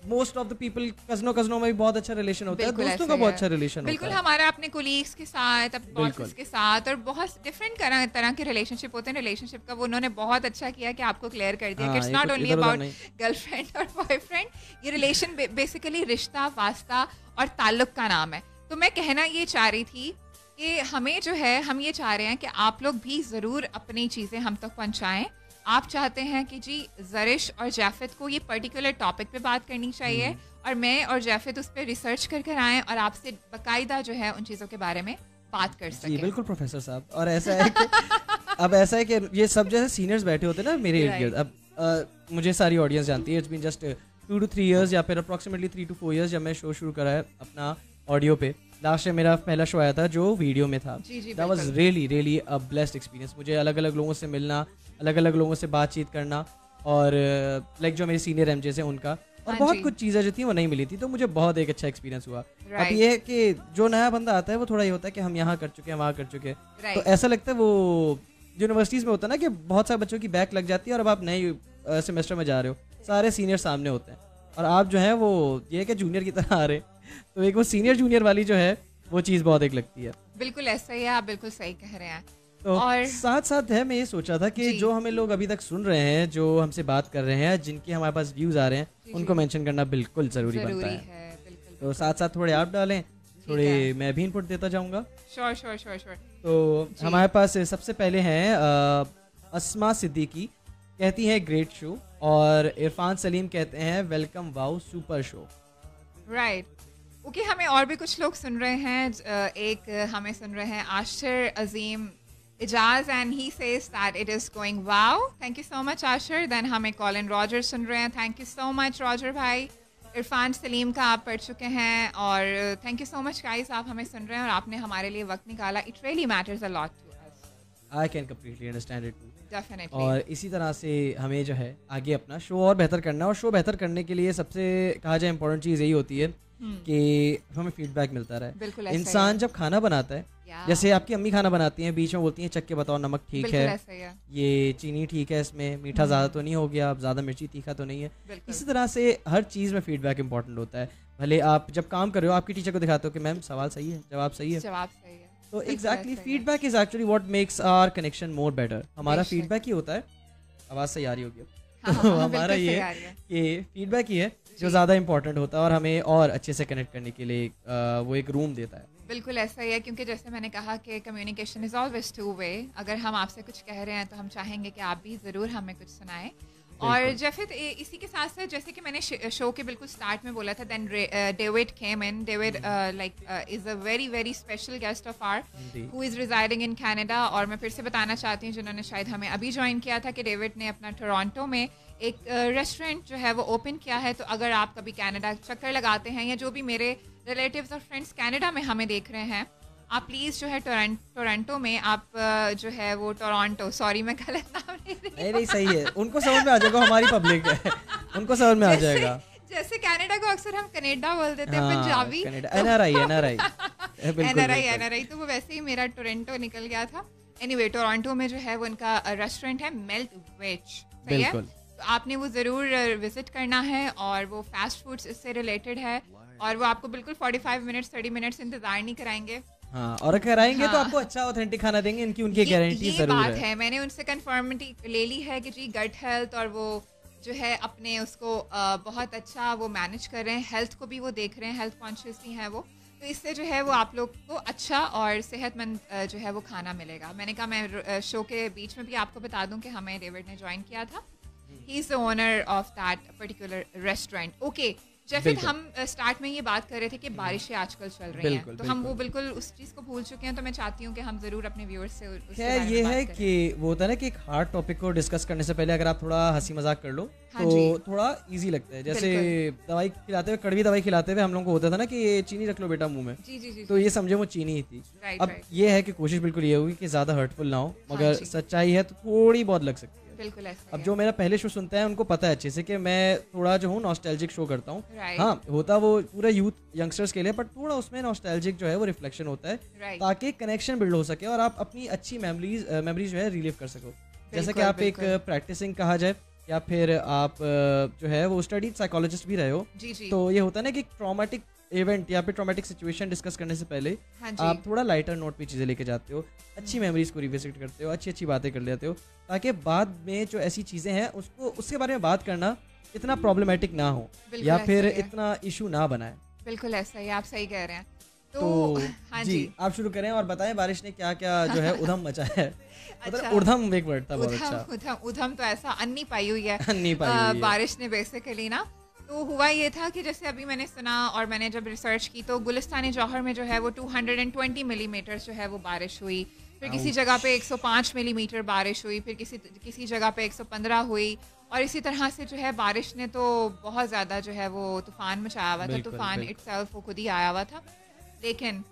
मोस्ट ऑफ द पीपल कजनों में भी बहुत अच्छा रिलेशन होता है, बिल्कुल दोस्तों ऐसे का बहुत है। अच्छा रिलेशन बिल्कुल होता है। हमारा अपने कोलीग्स के साथ, अपने बिल्कुल। बॉसेस के साथ और बहुत डिफरेंट तरह के रिलेशनशिप होते हैं। रिलेशनशिप का वो उन्होंने बहुत अच्छा किया कि आपको क्लियर कर दिया कि हाँ, इट्स ये नॉट कुछ ओनली इधर-उधर अबाउट नहीं। गर्लफ्रेंड और बॉयफ्रेंड। ये रिलेशन बेसिकली रिश्ता, वास्ता और ताल्लुक का नाम है। तो मैं कहना ये चाह रही थी कि हमें जो है, हम ये चाह रहे हैं कि आप लोग भी ज़रूर अपनी चीज़ें हम तक पहुँचाएँ। आप चाहते हैं कि जी ज़रिश और जाफिद को ये पर्टिकुलर टॉपिक पे बात करनी चाहिए और मैं और जाफिद उस पर रिसर्च कर आएँ और आपसे बाकायदा जो है उन चीज़ों के बारे में बात कर जी सकें। बिल्कुल प्रोफेसर साहब। और ऐसा है कि अब ऐसा है कि ये सब जैसे सीनियर्स बैठे होते हैं ना मेरे इर्द गिर्द। अब मुझे सारी ऑडियंस जानती है। It's been just 2 to 3 years या फिर अप्रॉक्सीमेटली 3 to 4 years जब मैं शो शुरू करा है अपना ऑडियो पे। लास्ट टाइम मेरा पहला शो आया था जो वीडियो में था। जी, जी, दैट वाज बिल्कुल। Really a blessed experience. मुझे अलग अलग लोगों से मिलना, अलग अलग लोगों से बातचीत करना और लाइक जो मेरे सीनियर एमजे हैं उनका, और हाँ बहुत जी। कुछ चीज़ें जो थी वो नहीं मिली थी। तो मुझे बहुत एक अच्छा एक्सपीरियंस हुआ। अब Right. ये है कि जो नया बंदा आता है वो थोड़ा ये होता है कि हम यहाँ कर चुके हैं, वहाँ कर चुके हैं। Right. तो ऐसा लगता है वो यूनिवर्सिटीज़ में होता है ना कि बहुत सारे बच्चों की बैक लग जाती है और अब आप नए सेमेस्टर में जा रहे हो, सारे सीनियर सामने होते हैं और आप जो है वो ये है कि जूनियर की तरह आ रहे हैं। तो एक वो सीनियर जूनियर वाली जो है वो चीज़ बहुत एक लगती है। बिल्कुल ऐसा ही है, आप बिल्कुल सही कह रहे हैं। तो और साथ साथ है, मैं ये सोचा था कि जी। जो हमें लोग अभी तक सुन रहे हैं, जो हमसे बात कर रहे हैं, जिनके हमारे पास व्यूज़ आ रहे हैं, जी, उनको जी। मेंशन करना बिल्कुल ज़रूरी बनता ज़रूरी है। है, बिल्कुल। तो साथ साथ थोड़े आप डालें, थोड़े है। मैं भी इनपुट देता जाऊंगा। श्योर। तो जी। हमारे पास सबसे पहले हैं अस्मा सिद्दीकी, कहती हैं ग्रेट शो, और इरफान सलीम कहते हैं welcome wow super show. Right, okay. हमें और भी कुछ लोग सुन रहे हैं। एक हमें सुन रहे हैं Ashir Azeem Ijaz and he says that it is going wow. Thank you so much Ashir. Then हमें कॉलिन रॉजर सुन रहे हैं, thank you so much Roger भाई। इरफान सलीम का आप पढ़ चुके हैं और thank you so much guys, आप हमें सुन रहे हैं और आपने हमारे लिए वक्त निकाला। It really matters a lot to us. I can completely understand it too. Definitely. और इसी तरह से हमें जो है आगे अपना शो और बेहतर करना है, और शो बेहतर करने के लिए सबसे कहा जाए इंपॉर्टेंट चीज़ यही होती है कि हमें फीडबैक मिलता रहे। बिल्कुल ऐसा ही इंसान है। जब खाना बनाता है, Yeah. जैसे आपकी अम्मी खाना बनाती हैं, बीच में बोलती हैं चख के बताओ नमक ठीक बिल्कुल है, ऐसा ही है। ये चीनी ठीक है, इसमें मीठा ज़्यादा तो नहीं हो गया, अब ज़्यादा मिर्ची तीखा तो नहीं है। बिल्कुल। इसी तरह से हर चीज़ में फीडबैक इंपॉर्टेंट होता है। भले आप जब काम कर रहे हो आपकी टीचर को दिखाते हो कि मैम सवाल सही है, जवाब सही है, जवाब सही है। तो बिल्कुल एग्जैक्टली ऐसा ही है। Feedback is actually what makes our connection more better. हमारा बेशक। फीडबैक ही होता है, आवाज़ सही आ रही होगी अब। हाँ, तो हाँ, हाँ, हमारा बिल्कुल ये सही आ रही है। कि फीडबैक ही है जो जी। ज़्यादा इंपॉर्टेंट होता है और हमें और अच्छे से कनेक्ट करने के लिए वो एक रूम देता है। बिल्कुल ऐसा ही है, क्योंकि जैसे मैंने कहा कि communication is always two way. अगर हम आपसे कुछ कह रहे हैं तो हम चाहेंगे कि आप भी ज़रूर हमें कुछ सुनाएं। और बिल्कुल। जैसे इसी के साथ साथ जैसे कि मैंने शो के बिल्कुल स्टार्ट में बोला था, then David came in. David like is a very very special guest of our Indeed. Who is residing in Canada. और मैं फिर से बताना चाहती हूँ जिन्होंने शायद हमें अभी ज्वाइन किया था कि डेविड ने अपना टोरंटो में एक रेस्टोरेंट जो है वो ओपन किया है। तो अगर आप कभी कनाडा चक्कर लगाते हैं, या जो भी मेरे रिलेटिव्स और फ्रेंड्स कनाडा में हमें देख रहे हैं, आप प्लीज़ जो है टोरंटो में आप जो है वो टोरंटो, सॉरी मैं गलत नाम ले रही नहीं नहीं सही है, उनको समझ में आ जाएगा, हमारी पब्लिक है, उनको समझ में आ जाएगा। जैसे कनाडा को अक्सर हम कनाडा बोल देते हैं, हाँ, Punjabi Canada, NRI NRI NRI, तो वो वैसे ही मेरा टोरंटो निकल गया था। एनीवे टोरंटो में जो है वो उनका रेस्टोरेंट है मेल्ट वेज, सही है। बिल्कुल। तो आपने वो ज़रूर विजिट करना है, और वो फास्ट फूड्स इससे रिलेटेड है, और वो आपको बिल्कुल 45 मिनट्स 30 मिनट्स इंतजार नहीं कराएंगे। हाँ, और अगर आएंगे तो हाँ। आपको अच्छा ऑथेंटिक खाना देंगे, इनकी उनकी गारंटी ये जरूर बात है। है, मैंने उनसे कंफर्मिटी ले ली है कि जी गट हेल्थ, और वो जो है अपने उसको बहुत अच्छा वो मैनेज कर रहे हैं, हेल्थ को भी वो देख रहे हैं, हेल्थ कॉन्शियसली हैं वो। तो इससे जो है वो आप लोग को अच्छा और सेहतमंद जो है वो खाना मिलेगा। मैंने कहा मैं शो के बीच में भी आपको बता दूं कि हमें डेविड ने ज्वाइन किया था। He is the owner of that particular restaurant. Okay, जैसे बिल्कुल। हम स्टार्ट में ये बात कर रहे थे कि बारिशें आजकल चल रही हैं, बिल्कुल, तो हम वो बिल्कुल। बिल्कुल उस चीज़ को भूल चुके हैं। तो मैं चाहती हूँ कि हम ज़रूर अपने व्यूअर्स से उसके खैर बारे में ये बात है करें। कि वो होता है ना कि एक हार्ड टॉपिक को डिस्कस करने से पहले अगर आप थोड़ा हंसी मजाक कर लो हाँ तो जी। थोड़ा इजी लगता है। जैसे दवाई खिलाते हुए, कड़वी दवाई खिलाते हुए हम लोगों को होता था ना कि ये चीनी रख लो बेटा मुंह में, जी जी जी तो ये समझे वो चीनी ही थी। राइट अब राइट, ये है कि कोशिश बिल्कुल ये होगी कि ज़्यादा हर्टफुल ना हो, मगर जी। सच्चाई है तो थोड़ी बहुत लग सकती है। बिल्कुल ऐसा अब ही जो मेरा पहले शो सुनता है उनको पता है अच्छे से कि मैं थोड़ा जो हूँ नॉस्टैल्जिक शो करता हूँ। Right. हाँ, होता वो पूरा यूथ यंगस्टर्स के लिए, बट थोड़ा उसमें नॉस्टैल्जिक जो है वो रिफ्लेक्शन होता है, राइट, ताकि कनेक्शन बिल्ड हो सके और आप अपनी अच्छी मेमोरीज जो है रिलीव कर सको। जैसे कि बिल्कुल, आप एक बिल्कुल। प्रैक्टिसिंग कहा जाए, या फिर आप जो है वो स्टडी साइकोलॉजिस्ट भी रहे हो, जी जी, तो ये होता है ना कि ट्रॉमेटिक इवेंट या फिर ट्रॉमेटिक सिचुएशन डिस्कस करने से पहले हाँ आप जी, थोड़ा लाइटर नोट पे चीज़ें लेके जाते हो, अच्छी मेमोरीज को रिविजिट करते हो, अच्छी अच्छी बातें कर लेते हो, ताकि बाद में जो ऐसी चीज़ें हैं उसको उसके बारे में बात करना इतना प्रॉब्लमेटिक ना हो, बिल्कुल या ऐसा फिर ही है। इतना इशू ना बनाए। बिल्कुल ऐसा ही, आप सही कह रहे हैं। तो तो हाँ जी, जी, आप शुरू करें और बताएं बारिश ने क्या क्या जो है उधम मचाया है। अच्छा। मतलब उधम एक वर्ड था बहुत उधम अच्छा। उधम उधम तो ऐसा अन्नी पाई हुई है नहीं पाई हुई है। बारिश ने बेसिकली ना। तो हुआ ये था कि जैसे अभी मैंने सुना और मैंने जब रिसर्च की, तो गुलिस्तान जौहर में जो है वो 220 मिलीमीटर जो है वो बारिश हुई, फिर किसी जगह पे 105 मिलीमीटर बारिश हुई, फिर किसी जगह पे 115 हुई, और इसी तरह से जो है बारिश ने तो बहुत ज़्यादा जो है वो तूफान मचाया हुआ था। बिल्कुल, तूफान बिल्कुल। इटसेल्फ वो खुद ही आया हुआ था। लेकिन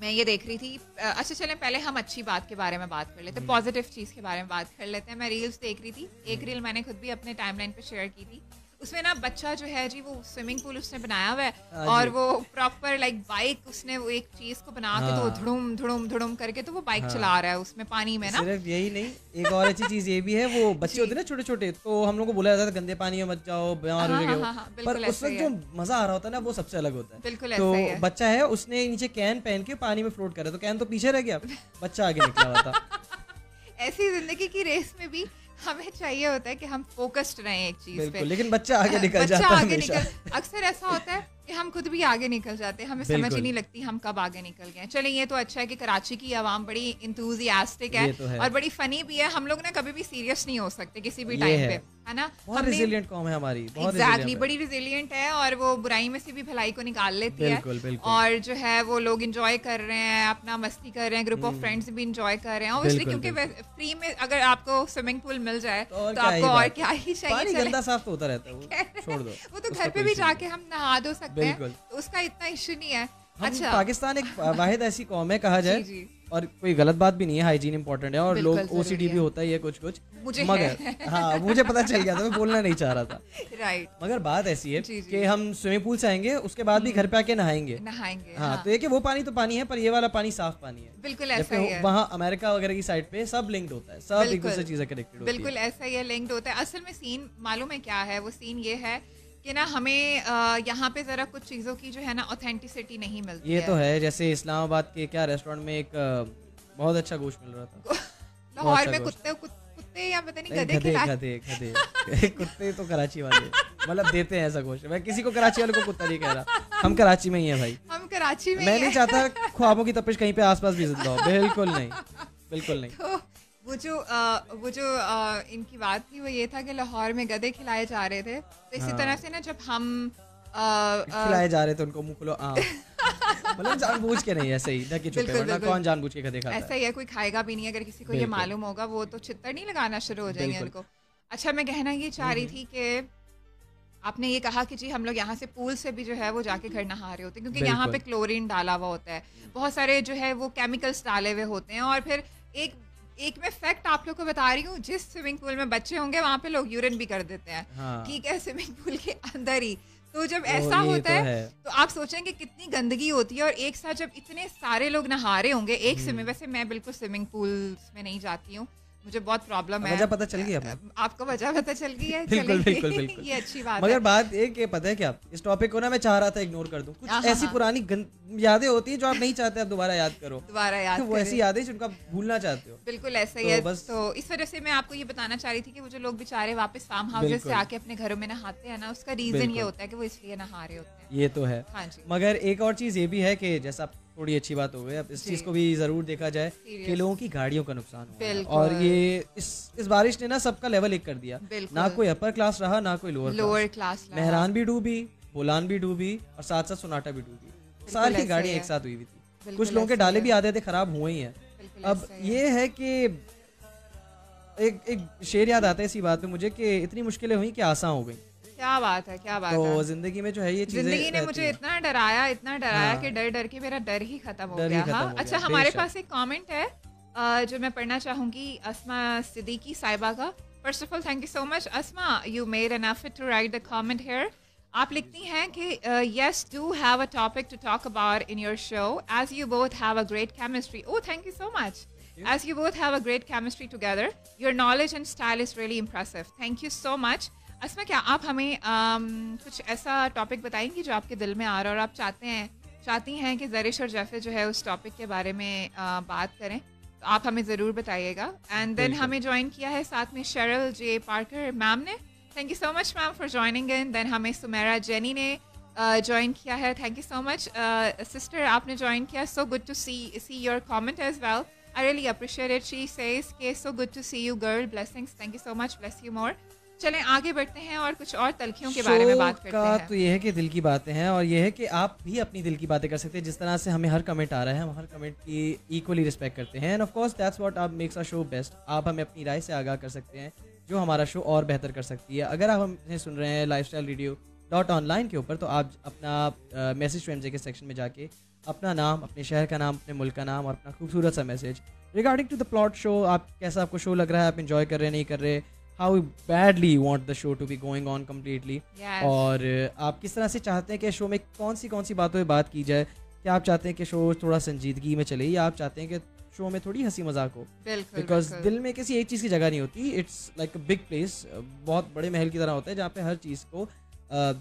मैं ये देख रही थी, अच्छा चलें पहले हम अच्छी बात के बारे में बात कर लेते हैं, पॉजिटिव चीज़ के बारे में बात कर लेते हैं। मैं रील्स देख रही थी, एक रील मैंने खुद भी अपने टाइमलाइन पे शेयर की थी। उसमें ना बच्चा जो है जी, वो स्विमिंग पूल उसने बनाया हुआ है, हाँ और जी। वो प्रॉपर लाइक बाइक उसने वो एक चीज़ को बना के, तो वो हाँ। धुड़ुम धुड़ुम धुड़ुम करके तो वो बाइक हाँ। चला रहा है उसमें पानी में ना। सिर्फ यही नहीं, एक और अच्छी चीज ये भी है, वो बच्चे जी। होते हैं ना छोटे छोटे, तो हम लोग को बोला जाता था गंदे पानी में मत जाओ, बीमार हो हाँ, जाओगे। हाँ, हाँ, पर बिल्कुल उस ऐसा वक्त ही जो है। मजा आ रहा होता है ना वो सबसे अलग होता है। बिल्कुल तो ऐसा ही है। बच्चा है, उसने नीचे कैन पहन के पानी में फ्लोट करा, तो कैन तो पीछे रह गया, बच्चा आगे निकला हुआ था। ऐसी जिंदगी की रेस में भी हमें चाहिए होता है कि हम फोकस्ड रहें एक चीज पे। बिल्कुल, लेकिन बच्चा आगे निकल बच्चा जाता है आगे हमेशा। अक्सर ऐसा होता है कि हम खुद भी आगे निकल जाते हैं, हमें समझ बिल्कुल। ही नहीं लगती हम कब आगे निकल गए। चलिए ये तो अच्छा है कि कराची की आवाम बड़ी इंथुजियास्टिक है, ये तो है। और बड़ी फनी भी है। हम लोग ना कभी भी सीरियस नहीं हो सकते किसी भी ये टाइम है। पे, है ना। बहुत रिजिलियंट कॉम है हमारी, बहुत एग्जैक्टली, resilient है। बड़ी रिजिलियंट है, और वो बुराई में से भी भलाई को निकाल लेती है। बिल्कुल, बिल्कुल। और जो है वो लोग इंजॉय कर रहे हैं, अपना मस्ती कर रहे हैं, ग्रुप ऑफ फ्रेंड्स भी इंजॉय कर रहे हैं ऑब्वियसली, बिल्कुल, क्योंकि फ्री में अगर आपको स्विमिंग पूल मिल जाए तो और तो क्या ही आपको और बात। क्या ही चाहिए। पानी चले। गंदा साफ तो होता रहता है, वो छोड़ दो। वो तो उसका घर पे कोई भी issue नहीं। जाके हम नहा धो सकते हैं, बिल्कुल। तो उसका इतना इशू नहीं है। हम अच्छा पाकिस्तान एक वाहिद ऐसी कौम है कहा जाए, जी, जी। और कोई गलत बात भी नहीं है, हाइजीन इंपॉर्टेंट है और बिल्कुल लोग जरूरी ओसीडी भी है। होता ही है कुछ कुछ, मुझे मगर हाँ मुझे पता चल गया था, मैं बोलना नहीं चाह रहा था। राइट, मगर बात ऐसी है जी, जी। कि हम स्विमिंग पूल से आएंगे उसके बाद भी घर पे आके नहाएंगे। नहाएंगे, हाँ तो ये कि वो पानी तो पानी है, पर ये वाला पानी साफ पानी है। बिल्कुल ऐसा ही है, वहाँ अमेरिका वगैरह की साइड पे सब लिंक्ड होता है, सब एक बिल्कुल। दूसरे चीजें कनेक्टेड होती है। बिल्कुल ऐसा ही है, लिंक्ड होता है। असल में सीन मालूम है क्या है, वो सीन ये है कि ना हमें यहाँ पे जरा कुछ चीज़ों की जो है ना ऑथेंटिसिटी नहीं मिलती ये है। तो है, जैसे इस्लामाबाद के क्या रेस्टोरेंट में एक बहुत अच्छा गोश्त मिल रहा था। लाहौर अच्छा में गोश्त। कुत्ते या पता नहीं नहीं, गधे गधे खिलाए। गधे कुत्ते तो कराची वाले मतलब देते हैं ऐसा गोश्त। मैं किसी को कराची वाले को कुत्ता नहीं कह रहा, हम कराची में ही है भाई। हम कराची में मैं ही नहीं हैं। चाहता ख्वाबों की तपिश कहीं पे आसपास भी जिंदा हो, बिल्कुल नहीं, बिल्कुल नहीं। तो वो जो इनकी बात थी वो ये था कि लाहौर में गधे खिलाए जा रहे थे, तो इसी हाँ। तरह से ना जब हम खिलाए जा रहे थे उनको, मुंह खुलो मतलब जानबूझ के नहीं, ऐसे ही ढके छुपे, बिल्कुल, वरना बिल्कुल। कौन जानबूझ के गधे खाता ऐसा है। ही है, कोई खाएगा भी नहीं। अगर किसी को ये बिल्कुल। मालूम होगा वो तो चित्तर नहीं लगाना शुरू हो जाएंगे बिल्कुल। उनको। अच्छा, मैं कहना ये चाह रही थी कि आपने ये कहा कि जी हम लोग यहाँ से पूल से भी जो है वो जाके घर नहा रहे होते हैं, क्योंकि यहाँ पे बिल्कुल। क्लोरीन डाला हुआ होता है, बहुत सारे जो है वो केमिकल्स डाले हुए होते हैं। और फिर एक मैं फैक्ट आप लोग को बता रही हूँ, जिस स्विमिंग पूल में बच्चे होंगे वहाँ पे लोग यूरिन भी कर देते हैं, हाँ। ठीक है, स्विमिंग पूल के अंदर ही। तो जब तो ऐसा ये होता तो है तो आप सोचेंगे कितनी गंदगी होती है। और एक साथ जब इतने सारे लोग नहा रहे होंगे एक स्विमिंग, वैसे मैं बिल्कुल स्विमिंग पूल्स में नहीं जाती हूँ, मुझे बहुत प्रॉब्लम है। वजह पता चल गई अब? आपको वजह पता चल गई है? बिल्कुल चलिए, बिल्कुल बिल्कुल। ये अच्छी बात मगर है। बात एक ये पता है क्या, इस टॉपिक को ना मैं चाह रहा था इग्नोर कर दूं, कुछ हाँ, ऐसी हाँ। पुरानी यादें होती हैं जो आप नहीं चाहते आप दोबारा याद करो, दोबारा याद वो ऐसी करें। यादें जिनको आप भूलना चाहते हो। बिल्कुल ऐसा ही तो है। बस- तो इस वजह से मैं आपको ये बताना चाह रही थी कि वो जो लोग बेचारे वापस फार्म हाउसेस से बिल्कुल। आके अपने घरों में नहाते हैं ना, उसका रीजन बिल्कुल। ये होता है कि वो इसलिए नहा रहे होते हैं। ये तो है। हाँ जी, मगर एक और चीज ये भी है कि जैसा आप थोड़ी अच्छी बात हो गई, अब इस जी। चीज को भी जरूर देखा जाए Serious। कि लोगों की गाड़ियों का नुकसान हो रहा है। बिल्कुल। और ये इस बारिश ने ना सबका लेवल एक कर दिया, बिल्कुल। ना कोई अपर क्लास रहा ना कोई lower lower class. Class Mehran भी डूबी, बोलान भी डूबी और साथ साथ सोनाटा भी डूबी, सारी ऐसा गाड़ियां ही एक है। साथ हुई हुई थी। बिल्कुल कुछ लोगों के ऐसा ही डाले है। भी आधे थे खराब हुए ही हैं। बिल्कुल अब ऐसा ही ये है कि एक शेर याद आता है इसी बात पे मुझे कि इतनी मुश्किलें हुई कि आसान हो गई। क्या बात है, क्या बात तो है। जिंदगी में जो है ये चीजें जिंदगी ने रहती मुझे हैं। इतना डराया हाँ। कि डर डर के मेरा डर ही खत्म हो डर ही गया। खत्म हाँ, हो अच्छा, गया, हमारे बेशक। पास एक कमेंट है जो मैं पढ़ना चाहूंगी, अस्मा सिद्दीकी साहिबा का। First of all thank you so much Asma, you made an effort to write the comment here. आप लिखती हैं कि yes, do have a topic to talk about in your show as you both have a great chemistry. Oh, thank you so much. As you both have a great chemistry together, your knowledge and style is really impressive. Thank you so much. अस्मा, क्या आप हमें कुछ ऐसा topic बताएंगी जो आपके दिल में आ रहा है और आप चाहती हैं कि जरिश और जैफे जो है उस टॉपिक के बारे में बात करें, तो आप हमें ज़रूर बताइएगा। एंड देन बिल्कुल। हमें ज्वाइन किया है साथ में शेरल जे पार्कर मैम ने। Thank you so much ma'am for joining in. Then हमें सुमेरा जेनी ने ज्वाइन किया है। Thank you so much sister, आपने ज्वाइन किया। So good to see your comment as well. I really appreciate it. She says कि so good to see you girl. Blessings. Thank you so much. Bless you more. चलें आगे बढ़ते हैं और कुछ और तलखियों के बारे में बात करते का हैं। तो ये है कि दिल की बातें हैं और ये है कि आप भी अपनी दिल की बातें कर सकते हैं। जिस तरह से हमें हर कमेंट आ रहा है, हम हर कमेंट की इक्वली रिस्पेक्ट करते हैं। End of course that's what आप मेक्स अ शो बेस्ट। आप हमें अपनी राय से आगाह कर सकते हैं जो हमारा शो और बेहतर कर सकती है। अगर आप हमें सुन रहे हैं lifestyleradio.online के ऊपर, तो आप अपना मैसेज टू एमजे के सेक्शन में जाके अपना नाम, अपने शहर का नाम, अपने मुल्क का नाम और अपना खूबसूरत सा message regarding to the plot show, आप कैसा आपको शो लग रहा है, आप एंजॉय कर रहे हैं नहीं कर रहे, how badly you want the show to be going on completely, Yes. और आप किस तरह से चाहते हैं कि शो में कौन सी बातों पे बात की जाए। क्या आप चाहते हैं कि शो थोड़ा संजीदगी में चले या आप चाहते हैं कि शो में थोड़ी हंसी मजाक हो? बिल्कुल बिकॉज बिल्कुल। दिल में किसी एक चीज़ की जगह नहीं होती। It's like a big place, बहुत बड़े महल की तरह होता है जहाँ पे हर चीज़ को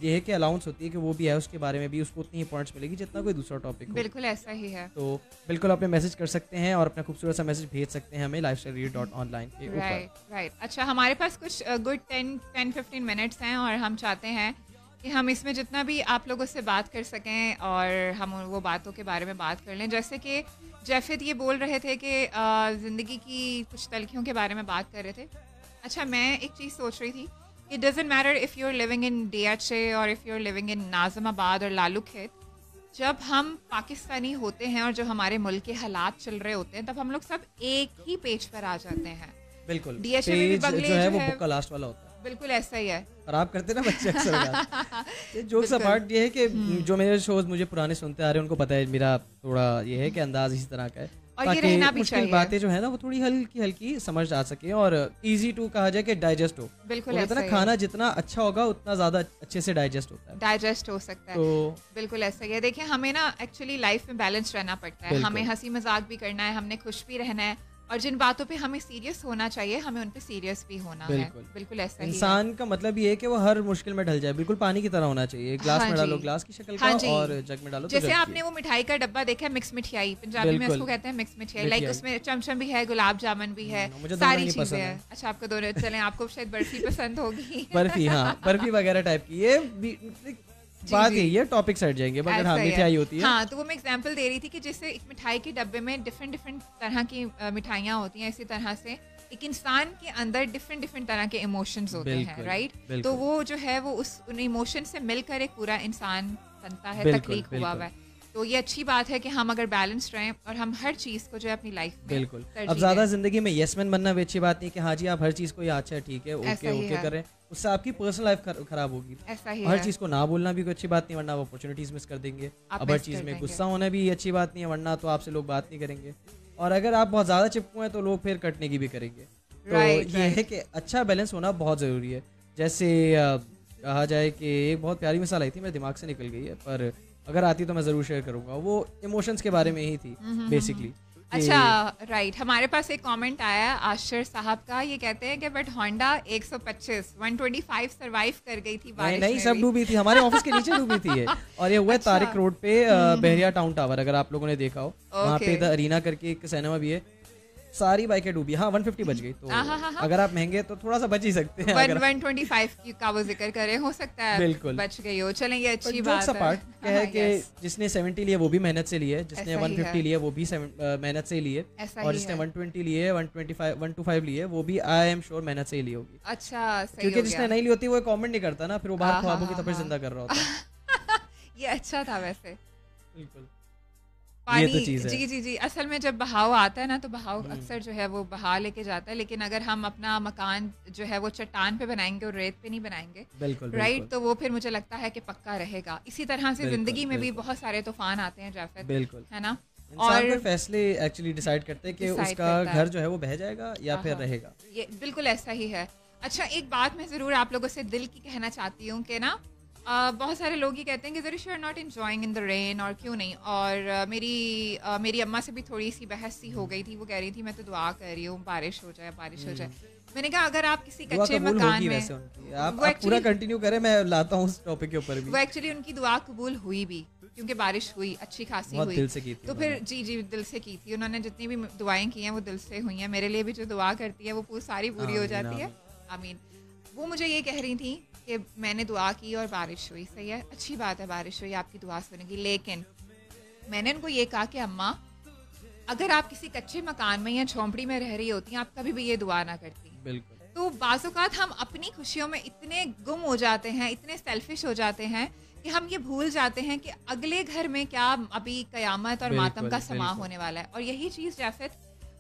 ये है कि अलाउंस होती है कि वो भी है, उसके बारे में भी उसको उतनी इंपॉर्टेंस मिलेगी जितना कोई दूसरा टॉपिक हो। बिल्कुल ऐसा ही है। तो बिल्कुल अपने मैसेज कर सकते हैं और अपना खूबसूरत सा मैसेज भेज सकते हैं हमें lifestyleread.online के ऊपर। राइट। अच्छा, हमारे पास कुछ गुड 10-15 मिनट्स हैं और हम चाहते हैं कि हम इसमें जितना भी आप लोगों से बात कर सकें और हम वो बातों के बारे में बात कर लें। जैसे कि जैफिद ये बोल रहे थे कि ज़िंदगी की कुछ तलखियों के बारे में बात कर रहे थे। अच्छा, मैं एक चीज़ सोच रही थी, it doesn't matter if you are living in DHA और if you are living in Nazimabad और लालू खेत, जब हम पाकिस्तानी होते हैं और जो हमारे मुल्क के हालात चल रहे होते हैं, तब हम लोग सब एक ही पेज पर आ जाते हैं। बिल्कुल। DHA में भी पेज बंगले जो है जो वो है- बुक का लास्ट वाला होता है। बिल्कुल ऐसा ही है। और आप करते ना बच्चे अक्सर जोक्स बिल्कुल। अपार्ट, ये है कि जो मेरे शोज मुझे पुराने सुनते आ रहे हैं उनको पता है मेरा थोड़ा ये है कि अंदाज इसी तरह का है। और ये रहना भी मुश्किल चाहिए। बातें जो है ना वो थोड़ी हल्की हल्की समझ आ सके और इजी टू कहा जाए कि डाइजेस्ट हो। बिल्कुल वो कहते हैं ऐसा ना ही है। खाना जितना अच्छा होगा उतना ज्यादा अच्छे से डाइजेस्ट होता है। डाइजेस्ट हो सकता है। तो बिल्कुल ऐसा ही है। देखिए हमें ना एक्चुअली लाइफ में बैलेंस रहना पड़ता है। बिल्कुल। हमें हंसी मजाक भी करना है, हमने खुश भी रहना है, और जिन बातों पे हमें सीरियस होना चाहिए हमें उन पे सीरियस भी होना है। बिल्कुल। बिल्कुल ऐसा ही है। इंसान का मतलब ये है कि वो हर मुश्किल में ढल जाए, बिल्कुल पानी की तरह होना चाहिए। ग्लास हाँ में डालो जी। ग्लास की शक्ल हाँ का जी। और जग में डालो तो जैसे जग की। आपने वो मिठाई का डब्बा देखा है, मिक्स मिठाई, पंजाबी में बिल्कुल। उसको कहते हैं मिक्स मिठाई। लाइक मिठाई। उसमें चमचम भी है, गुलाब जामुन भी है, मुझे दोनों सारी नहीं चीजें पसंद हैं। है। अच्छा आपको दोनों चलें, आपको शायद बर्फी पसंद होगी। बर्फी, हाँ बर्फी वगैरह टाइप की। ये बात जी। यही है, टॉपिक सेट जाएंगे अगर ऐसा हाँ ही है। मिठाई होती है। हाँ, तो वो मैं एग्जांपल दे रही थी कि जैसे एक मिठाई के डब्बे में डिफरेंट डिफरेंट तरह की मिठाइयाँ होती हैं, इसी तरह से एक इंसान के अंदर डिफरेंट डिफरेंट तरह के इमोशंस होते हैं, बिल्कुल, राइट? बिल्कुल। तो वो जो है वो उन इमोशन से मिलकर एक पूरा इंसान बनता है, बिल्कुल, तख्लीक हुआ बिल्कुल। हुआ है। तो ये अच्छी बात है कि हम अगर बैलेंस्ड रहें और हम हर चीज़ को जो है अपनी लाइफ में बिल्कुल। तरजीह अब ज्यादा दें। जिंदगी में यस मैन बनना भी अच्छी बात नहीं कि हाँ जी आप हर चीज को ये अच्छा ठीक है ऐसा ओके ही ओके है। कर रहे हैं, उससे आपकी पर्सनल लाइफ खराब होगी। ऐसा ही हर है। चीज को ना बोलना भी कोई अच्छी बात नहीं, वरना आप अपॉर्चुनिटीज मिस कर देंगे। आप अब हर miss चीज कर में देंगे। गुस्सा होना भी अच्छी बात नहीं है, वरना तो आपसे लोग बात नहीं करेंगे। और अगर आप बहुत ज्यादा चिपकू हैं तो लोग फिर कटने की भी करेंगे। तो Right, ये है right. कि अच्छा बैलेंस होना बहुत ज़रूरी है। जैसे कहा जाए कि एक बहुत प्यारी मिसाल आई थी, मेरे दिमाग से निकल गई है, पर अगर आती तो मैं ज़रूर शेयर करूँगा। वो इमोशंस के बारे में ही थी बेसिकली। अच्छा राइट, हमारे पास एक कमेंट आया है आशर साहब का। ये कहते हैं कि बट होंडा 125 125 सरवाइव कर गई थी बारिश नहीं में सब भी। डूबी थी, हमारे ऑफिस के नीचे डूबी थी ये। और ये हुआ है अच्छा। तारिक रोड पे बहरिया टाउन टावर, अगर आप लोगों ने देखा हो वहाँ पे Okay. द अरीना करके एक सिनेमा भी है, सारी बाइकें डूबी। हाँ 150 बच गई, तो अगर आप महंगे तो थोड़ा सा बच ही सकते हैं। अगर 125 का वो जिक्र करें, हो सकता है बिल्कुल। बच गई हो। चलें ये अच्छी जोक्स बात है। अपार्ट क्या है कि yes, जिसने 70 लिए वो भी मेहनत से लिए, जिसने ऐसा ही 150 है। लिए वो भी मेहनत से ही लिए, ऐसा और ही जिसने है। 120 लिए 125 लिए वो भी आई एम श्योर मेहनत से ही ली होगी। अच्छा सही क्योंकि हो जिसने गया। नहीं ली होती वो कमेंट नहीं करता ना, फिर वो बाहर ख्वाबों की तपिश जिंदा कर रहा होता है। ये अच्छा था वैसे। बिल्कुल, पानी ये तो चीज़ है। जी जी जी, असल में जब बहाव आता है ना तो बहाव अक्सर जो है वो बहा लेके जाता है, लेकिन अगर हम अपना मकान जो है वो चट्टान पे बनाएंगे और रेत पे नहीं बनाएंगे, बिल्कुल राइट, तो वो फिर मुझे लगता है कि पक्का रहेगा। इसी तरह से बिल्कुल, जिंदगी में भी बिल्कुल। बहुत सारे तूफान आते हैं जाफर, बिल्कुल। है ना? इंसान और के फैसले एक्चुअली डिसाइड करते हैं कि Decide उसका करता है। घर जो है वो बह जाएगा या फिर रहेगा। ये बिल्कुल ऐसा ही है। अच्छा एक बात मैं ज़रूर आप लोगों से दिल की कहना चाहती हूँ कि ना बहुत सारे लोग ये कहते हैं कि ज़रूर you are not enjoying in the rain, और क्यों नहीं। और मेरी अम्मा से भी थोड़ी सी बहस सी हो गई थी। वो कह रही थी मैं तो दुआ कर रही हूँ बारिश हो जाए बारिश हो जाए। मैंने कहा अगर आप किसी दुआ कच्चे कबूल मकान होगी में, वैसे उनकी। आप वो पूरा actually- कंटिन्यू करें, मैं लाता हूँ उस टॉपिक के ऊपर भी। वो एक्चुअली उनकी दुआ कबूल हुई भी, क्योंकि बारिश हुई अच्छी खासी बहुत हुई। दिल से की थी तो फिर जी जी दिल से की थी उन्होंने। जितनी भी दुआएं की हैं वो दिल से हुई हैं। मेरे लिए भी जो दुआ करती है वो सारी पूरी हो आमीन, जाती है। आमीन। वो मुझे ये कह रही थी कि मैंने दुआ की और बारिश हुई। सही है, अच्छी बात है, बारिश हुई, आपकी दुआ सुनेगी। लेकिन मैंने उनको ये कहा कि अम्मा अगर आप किसी कच्चे मकान में या झोंपड़ी में रह रही होती, आप कभी भी ये दुआ ना करती। बिल्कुल। तो बाज़-औक़ात हम अपनी खुशियों में इतने गुम हो जाते हैं, इतने सेल्फिश हो जाते हैं कि हम ये भूल जाते हैं कि अगले घर में क्या अभी कयामत और बिल्कुल, मातम का समा बिल्कुल। होने वाला है। और यही चीज़ जाफिर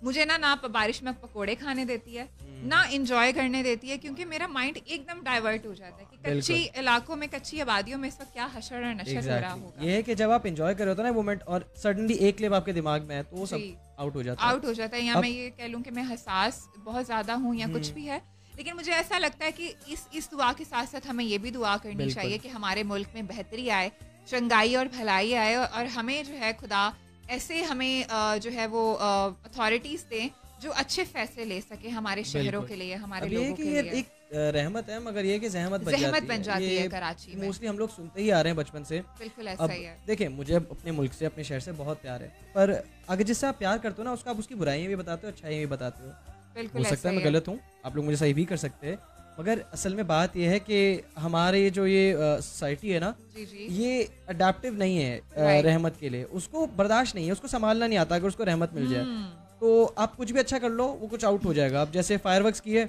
मुझे ना बारिश में पकोड़े खाने देती है, ना इंजॉय करने देती है, क्योंकि मेरा माइंड एकदम डाइवर्ट हो जाता है कि कच्ची बिल्कुल। इलाकों में, कच्ची आबादियों में इस वक्त क्या हशर और नशर हो रहा होगा। ये है कि जब आप एंजॉय कर रहे हो ना मोमेंट और सडनली एक क्लिप आपके दिमाग में है तो वो सब जी। आउट हो जाता है। आउट हो जाता है। या अब- मैं ये कह लूँ कि मैं हसास बहुत ज़्यादा हूँ या कुछ भी है, लेकिन मुझे ऐसा लगता है कि इस दुआ के साथ साथ हमें ये भी दुआ करनी बिल्कुल। चाहिए कि हमारे मुल्क में बेहतरी आए, चंगाई और भलाई आए, और हमें जो है खुदा ऐसे हमें जो है वो अथॉरिटीज़ दें जो अच्छे फैसले ले सके हमारे शहरों बिल्कुल। के लिए, हमारे अब ये है लोगों कि के ये लिए। एक रहमत है, मगर ये है कि जहमत बन जाती है कराची में। मोस्टली हम लोग सुनते ही आ रहे हैं बचपन से। बिल्कुल ऐसा अब ही है। देखिए मुझे अपने मुल्क से, अपने शहर से बहुत प्यार है, पर अगर जिससे आप प्यार करते हो ना उसका आप उसकी बुराइयां भी बताते हो, अच्छाइयां भी बताते हो। बिल्कुल हो सकता ऐसा है ही मैं गलत हूँ, आप लोग मुझे सही भी कर सकते हैं, मगर असल में बात यह है कि हमारे जो ये सोसाइटी है ना, जी जी ये अडेप्टिव नहीं है Right. रहमत के लिए। उसको बर्दाश्त नहीं है, उसको संभालना नहीं आता। अगर उसको रहमत मिल जाए तो आप कुछ भी अच्छा कर लो वो कुछ आउट हो जाएगा। अब जैसे फायरवर्क्स किए